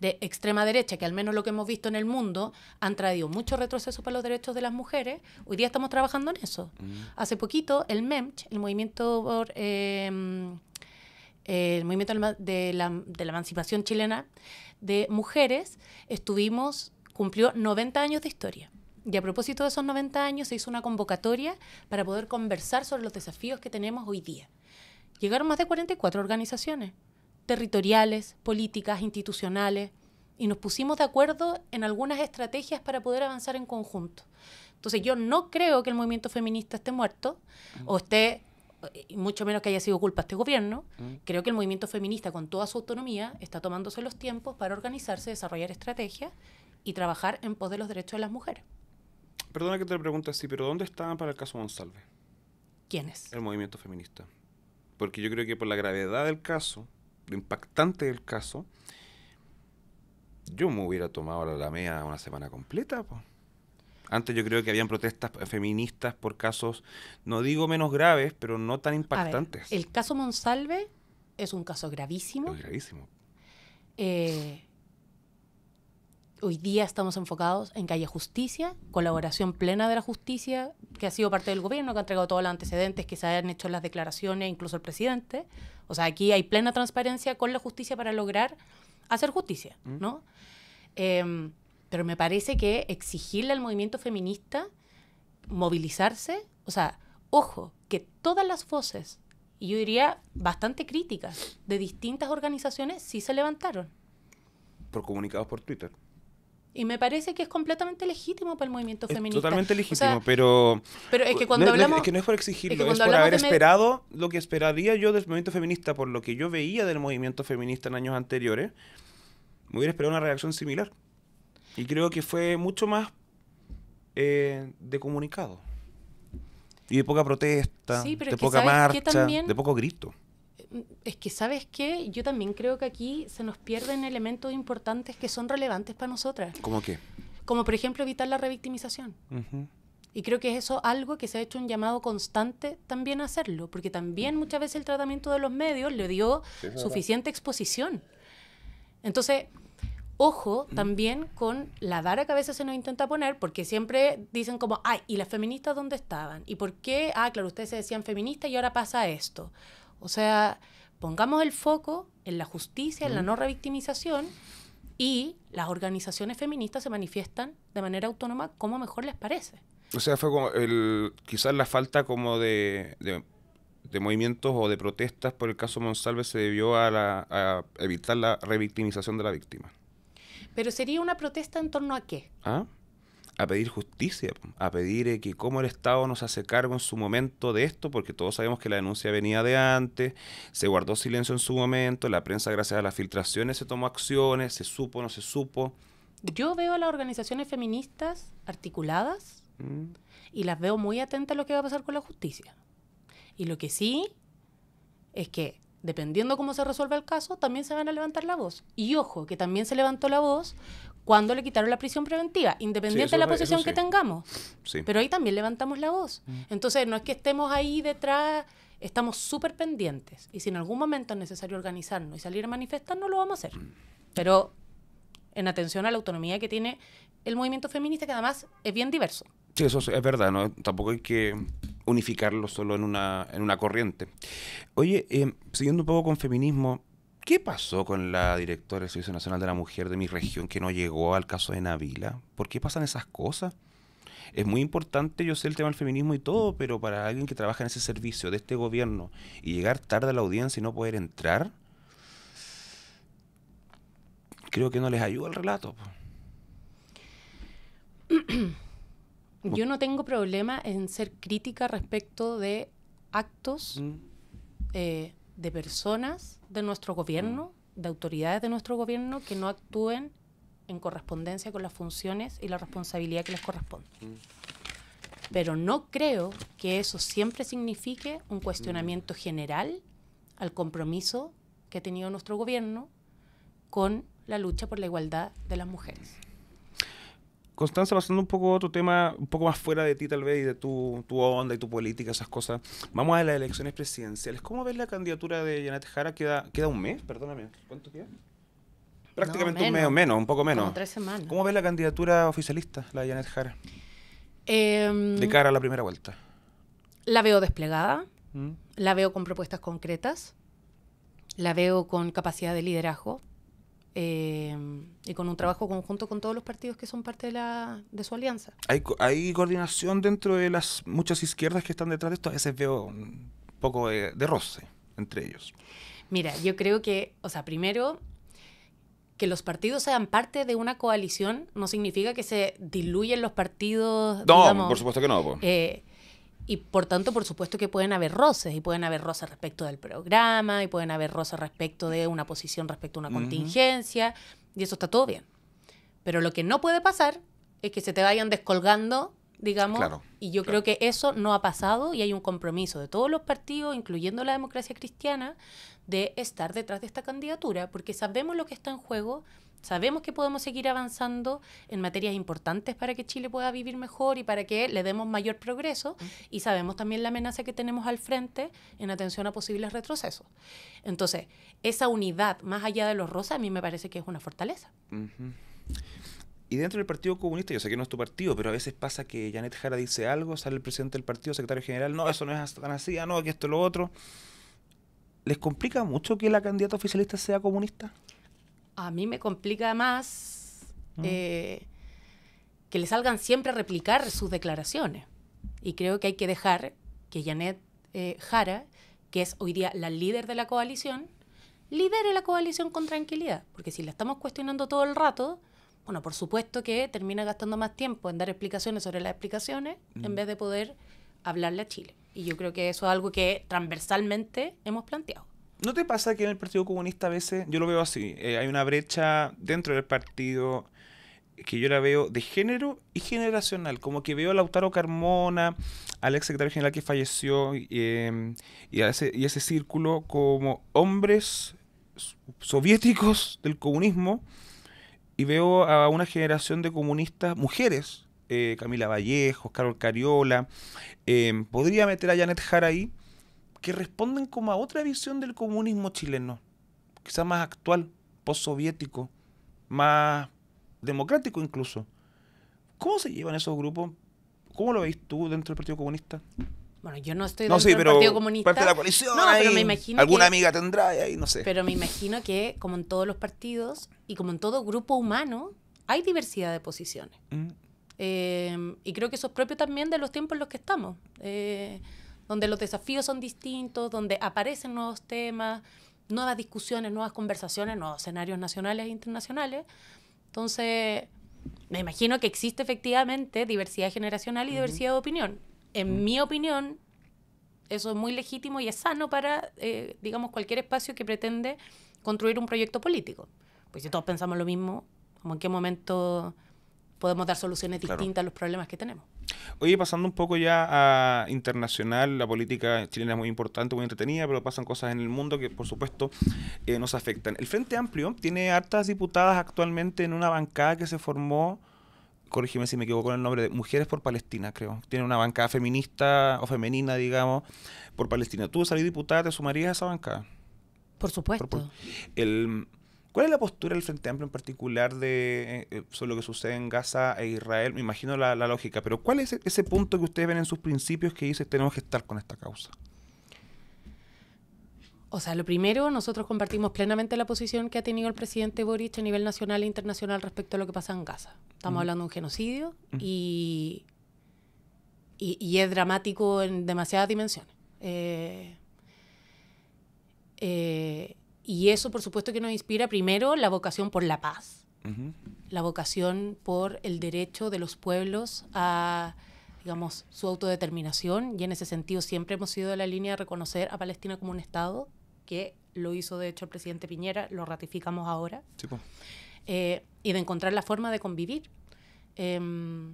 de extrema derecha, que al menos lo que hemos visto en el mundo, han traído mucho retroceso para los derechos de las mujeres. Hoy día estamos trabajando en eso. Hace poquito, el MEMCH, el movimiento de la emancipación chilena de mujeres, cumplió 90 años de historia. Y a propósito de esos 90 años, se hizo una convocatoria para poder conversar sobre los desafíos que tenemos hoy día. Llegaron más de 44 organizaciones, territoriales, políticas, institucionales, y nos pusimos de acuerdo en algunas estrategias para poder avanzar en conjunto. Entonces yo no creo que el movimiento feminista esté muerto, o esté, y mucho menos que haya sido culpa de este gobierno. Creo que el movimiento feminista, con toda su autonomía, está tomándose los tiempos para organizarse, desarrollar estrategias y trabajar en pos de los derechos de las mujeres. Perdona que te lo pregunte así, pero ¿dónde estaban para el caso Monsalve? ¿Quiénes? El movimiento feminista. Porque yo creo que por la gravedad del caso, lo impactante del caso, yo me hubiera tomado la Alameda una semana completa, po. Antes yo creo que habían protestas feministas por casos, no digo menos graves, pero no tan impactantes. A ver, el caso Monsalve es un caso gravísimo. Es gravísimo. Hoy día estamos enfocados en que haya justicia, colaboración plena de la justicia, que ha sido parte del gobierno, que ha entregado todos los antecedentes, que se han hecho las declaraciones, incluso el presidente. O sea, aquí hay plena transparencia con la justicia para lograr hacer justicia, ¿no? Pero me parece que exigirle al movimiento feminista movilizarse, o sea, ojo, que todas las voces, y yo diría bastante críticas, de distintas organizaciones sí se levantaron. Por comunicados por Twitter. Y me parece que es completamente legítimo para el movimiento feminista. Totalmente legítimo, o sea, pero es que cuando hablamos... Es que no es por exigirlo, es por haber esperado lo que esperaría yo del movimiento feminista, por lo que yo veía del movimiento feminista en años anteriores, me hubiera esperado una reacción similar. Y creo que fue mucho más de comunicado. Y de poca protesta, sí, pero de es que poca marcha, también, de poco grito. Es que, ¿sabes qué? Yo también creo que aquí se nos pierden elementos importantes que son relevantes para nosotras. ¿Cómo qué? Como, por ejemplo, evitar la revictimización. Y creo que es eso algo que se ha hecho un llamado constante también a hacerlo, porque también muchas veces el tratamiento de los medios le dio suficiente exposición. Entonces, ojo también con la vara que a veces se nos intenta poner, porque siempre dicen como, ay, ¿y las feministas dónde estaban? ¿Y por qué? Ah, claro, ustedes se decían feministas y ahora pasa esto. O sea, pongamos el foco en la justicia, en la no revictimización, y las organizaciones feministas se manifiestan de manera autónoma como mejor les parece. O sea, fue como quizás la falta como de movimientos o de protestas por el caso Monsalve se debió a evitar la revictimización de la víctima. Pero sería una protesta en torno a ¿qué? ¿Ah? A pedir justicia, a pedir que cómo el Estado nos hace cargo en su momento de esto, porque todos sabemos que la denuncia venía de antes, se guardó silencio en su momento, la prensa gracias a las filtraciones se tomó acciones, se supo, no se supo. Yo veo a las organizaciones feministas articuladas y las veo muy atentas a lo que va a pasar con la justicia. Y lo que sí es que, dependiendo cómo se resuelva el caso, también se van a levantar la voz. Y ojo, que también se levantó la voz cuando le quitaron la prisión preventiva, independiente de la posición que tengamos. Sí. Pero ahí también levantamos la voz. Entonces, no es que estemos ahí detrás, estamos súper pendientes. Y si en algún momento es necesario organizarnos y salir a manifestarnos, lo vamos a hacer. Pero en atención a la autonomía que tiene el movimiento feminista, que además es bien diverso. Sí, eso es verdad, ¿no? Tampoco hay que unificarlo solo en una corriente. Oye, siguiendo un poco con feminismo, ¿qué pasó con la directora del Servicio Nacional de la Mujer de mi región que no llegó al caso de Nabila? ¿Por qué pasan esas cosas? Es muy importante, yo sé el tema del feminismo y todo, pero para alguien que trabaja en ese servicio de este gobierno y llegar tarde a la audiencia y no poder entrar, creo que no les ayuda el relato. Yo no tengo problema en ser crítica respecto de actos de personas de nuestro gobierno, de autoridades de nuestro gobierno que no actúen en correspondencia con las funciones y la responsabilidad que les corresponde. Pero no creo que eso siempre signifique un cuestionamiento general al compromiso que ha tenido nuestro gobierno con la lucha por la igualdad de las mujeres. Constanza, pasando un poco a otro tema, un poco más fuera de ti tal vez y de tu onda y tu política, esas cosas. Vamos a las elecciones presidenciales. ¿Cómo ves la candidatura de Janet Jara? ¿Queda un mes? Perdóname. ¿Cuánto queda? Prácticamente un mes o menos, un poco menos. Como 3 semanas. ¿Cómo ves la candidatura oficialista, la de Janet Jara? De cara a la primera vuelta. La veo desplegada, la veo con propuestas concretas, la veo con capacidad de liderazgo. Y con un trabajo conjunto con todos los partidos que son parte de su alianza. ¿Hay coordinación dentro de las muchas izquierdas que están detrás de esto? A veces veo un poco de roce entre ellos. Mira, yo creo que, primero, que los partidos sean parte de una coalición no significa que se diluyen los partidos. No, digamos, por supuesto que no. Y por tanto, por supuesto que pueden haber roces, y pueden haber roces respecto del programa, y pueden haber roces respecto de una posición respecto a una contingencia, y eso está todo bien. Pero lo que no puede pasar es que se te vayan descolgando, digamos, claro, y yo creo que eso no ha pasado, y hay un compromiso de todos los partidos, incluyendo la Democracia Cristiana, de estar detrás de esta candidatura, porque sabemos lo que está en juego. Sabemos que podemos seguir avanzando en materias importantes para que Chile pueda vivir mejor y para que le demos mayor progreso, y sabemos también la amenaza que tenemos al frente en atención a posibles retrocesos. Entonces, esa unidad, más allá de los roces, a mí me parece que es una fortaleza. Y dentro del Partido Comunista, yo sé que no es tu partido, pero a veces pasa que Janet Jara dice algo, sale el presidente del partido, secretario general, no, eso no es tan así, no, que esto es lo otro. ¿Les complica mucho que la candidata oficialista sea comunista? A mí me complica más que le salgan siempre a replicar sus declaraciones. Y creo que hay que dejar que Janet Jara, que es hoy día la líder de la coalición, lidere la coalición con tranquilidad. Porque si la estamos cuestionando todo el rato, bueno, por supuesto que termina gastando más tiempo en dar explicaciones sobre las explicaciones en vez de poder hablarle a Chile. Y yo creo que eso es algo que transversalmente hemos planteado. ¿No te pasa que en el Partido Comunista a veces, yo lo veo así, hay una brecha dentro del partido que yo la veo de género y generacional? Como que veo a Lautaro Carmona, al ex secretario general que falleció, y ese círculo como hombres soviéticos del comunismo, y veo a una generación de comunistas, mujeres, Camila Vallejos, Carol Cariola, podría meter a Janet Jara ahí, que responden como a otra visión del comunismo chileno, quizás más actual, postsoviético, más democrático incluso. ¿Cómo se llevan esos grupos? ¿Cómo lo veis tú dentro del Partido Comunista? Bueno, yo no estoy dentro del Partido Comunista. Parte de la coalición, no, ahí, pero me imagino alguna amiga tendrá ahí, no sé. Pero me imagino que, como en todos los partidos y como en todo grupo humano, hay diversidad de posiciones. Y creo que eso es propio también de los tiempos en los que estamos. Donde los desafíos son distintos, donde aparecen nuevos temas, nuevas discusiones, nuevas conversaciones, nuevos escenarios nacionales e internacionales. Entonces, me imagino que existe efectivamente diversidad generacional y diversidad de opinión. En mi opinión, eso es muy legítimo y es sano para, digamos, cualquier espacio que pretende construir un proyecto político. Pues si todos pensamos lo mismo, ¿cómo en qué momento podemos dar soluciones distintas a los problemas que tenemos? Oye, pasando un poco ya a internacional, la política chilena es muy importante, muy entretenida, pero pasan cosas en el mundo que, por supuesto, nos afectan. El Frente Amplio tiene hartas diputadas actualmente en una bancada que se formó, corrígeme si me equivoco con el nombre, de Mujeres por Palestina, creo. Tiene una bancada feminista o femenina, digamos, por Palestina. ¿Tú, salís diputada, te sumarías a esa bancada? Por supuesto. ¿Cuál es la postura del Frente Amplio en particular sobre lo que sucede en Gaza e Israel? Me imagino la lógica, pero ¿cuál es ese punto que ustedes ven en sus principios que dicen tenemos que estar con esta causa? O sea, lo primero, nosotros compartimos plenamente la posición que ha tenido el presidente Boric a nivel nacional e internacional respecto a lo que pasa en Gaza. Estamos hablando de un genocidio y es dramático en demasiadas dimensiones. Y eso, por supuesto, que nos inspira primero la vocación por la paz, la vocación por el derecho de los pueblos a, digamos, su autodeterminación, y en ese sentido siempre hemos sido de la línea de reconocer a Palestina como un Estado, que lo hizo de hecho el presidente Piñera, lo ratificamos ahora, sí, y de encontrar la forma de convivir. O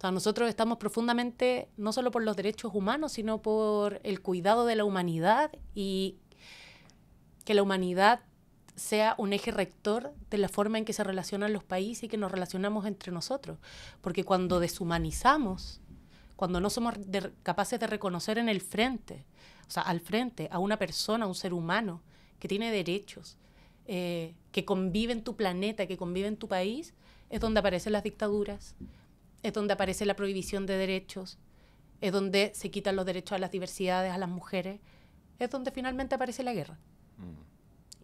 sea, nosotros estamos profundamente, no solo por los derechos humanos, sino por el cuidado de la humanidad, y que la humanidad sea un eje rector de la forma en que se relacionan los países y que nos relacionamos entre nosotros. Porque cuando deshumanizamos, cuando no somos capaces de reconocer en el frente, o sea, al frente, a una persona, a un ser humano que tiene derechos, que convive en tu planeta, que convive en tu país, es donde aparecen las dictaduras, es donde aparece la prohibición de derechos, es donde se quitan los derechos a las diversidades, a las mujeres, es donde finalmente aparece la guerra.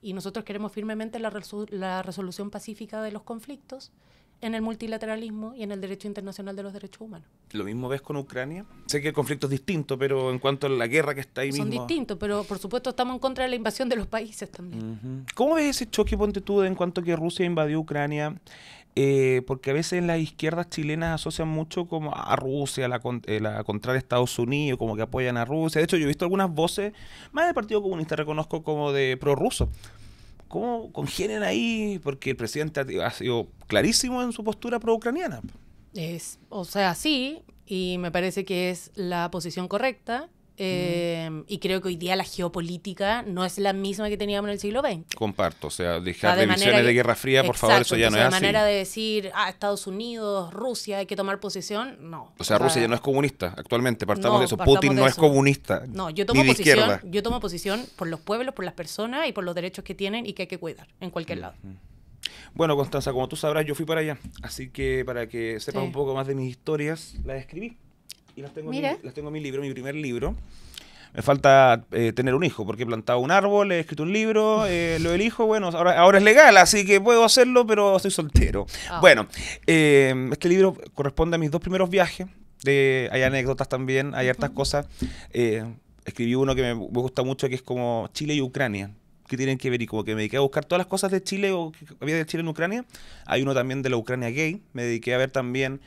Y nosotros queremos firmemente la resolución pacífica de los conflictos en el multilateralismo y en el derecho internacional de los derechos humanos. ¿Lo mismo ves con Ucrania? Sé que el conflicto es distinto, pero en cuanto a la guerra que está ahí Son mismo... distintos, pero por supuesto estamos en contra de la invasión de los países también. ¿Cómo ves ese choque, ponte tú, en cuanto a que Rusia invadió Ucrania? Porque a veces las izquierdas chilenas asocian mucho como a Rusia, la contraria a Estados Unidos, como que apoyan a Rusia. De hecho, yo he visto algunas voces, más del Partido Comunista reconozco, como de prorruso. ¿Cómo congenian ahí? Porque el presidente ha sido clarísimo en su postura pro-ucraniana. O sea, sí, y me parece que es la posición correcta. Y creo que hoy día la geopolítica no es la misma que teníamos en el siglo XX. Comparto, o sea, dejar de visiones de Guerra Fría, por favor, eso ya no es así. De manera de decir, Estados Unidos, Rusia, hay que tomar posición, no. O sea, Rusia ya no es comunista actualmente, partamos de eso. Partamos Putin de no eso. es comunista. No, yo tomo posición por los pueblos, por las personas y por los derechos que tienen y que hay que cuidar en cualquier lado. Bueno, Constanza, como tú sabrás, yo fui para allá, así que para que sepas un poco más de mis historias, las escribí. Y las tengo en mi libro, mi primer libro. Me falta tener un hijo, porque he plantado un árbol, he escrito un libro, lo elijo, bueno, ahora es legal, así que puedo hacerlo, pero estoy soltero. Bueno, este libro corresponde a mis 2 primeros viajes, hay anécdotas también, hay hartas cosas. Escribí uno que me gusta mucho, que es como Chile y Ucrania, que tienen que ver, y como que me dediqué a buscar todas las cosas de Chile o que había de Chile en Ucrania. Hay uno también de la Ucrania gay, me dediqué a ver también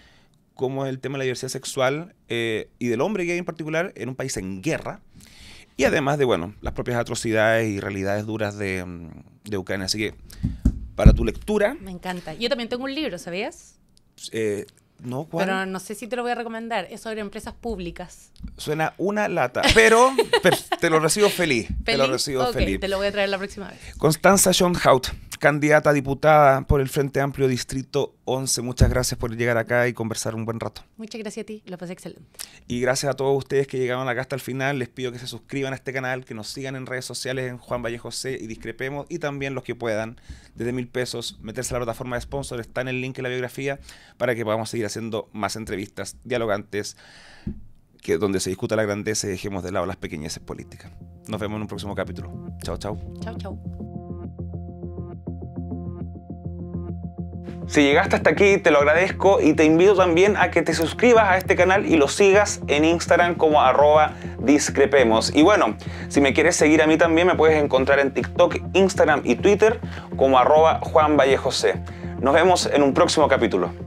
cómo es el tema de la diversidad sexual y del hombre gay en particular en un país en guerra, y además de, bueno, las propias atrocidades y realidades duras de Ucrania. Así que, para tu lectura... Me encanta. Yo también tengo un libro, ¿sabías? No, ¿cuál? Pero no sé si te lo voy a recomendar. Es sobre empresas públicas. Suena una lata, pero te lo recibo feliz. Te lo recibo feliz. Te lo voy a traer la próxima vez. Constanza Schönhaut, candidata a diputada por el Frente Amplio Distrito 11. Muchas gracias por llegar acá y conversar un buen rato. Muchas gracias a ti, lo pasé excelente. Y gracias a todos ustedes que llegaron acá hasta el final. Les pido que se suscriban a este canal, que nos sigan en redes sociales en Juan Vallejo C y Discrepemos, y también los que puedan, desde 1.000 pesos, meterse a la plataforma de sponsor, está en el link en la biografía, para que podamos seguir haciendo más entrevistas dialogantes, donde se discuta la grandeza y dejemos de lado las pequeñeces políticas. Nos vemos en un próximo capítulo. Chao, chao. Chao, chao. Si llegaste hasta aquí, te lo agradezco y te invito también a que te suscribas a este canal y lo sigas en Instagram como @discrepemos. Y bueno, si me quieres seguir a mí también, me puedes encontrar en TikTok, Instagram y Twitter como @JuanVallejoC. Nos vemos en un próximo capítulo.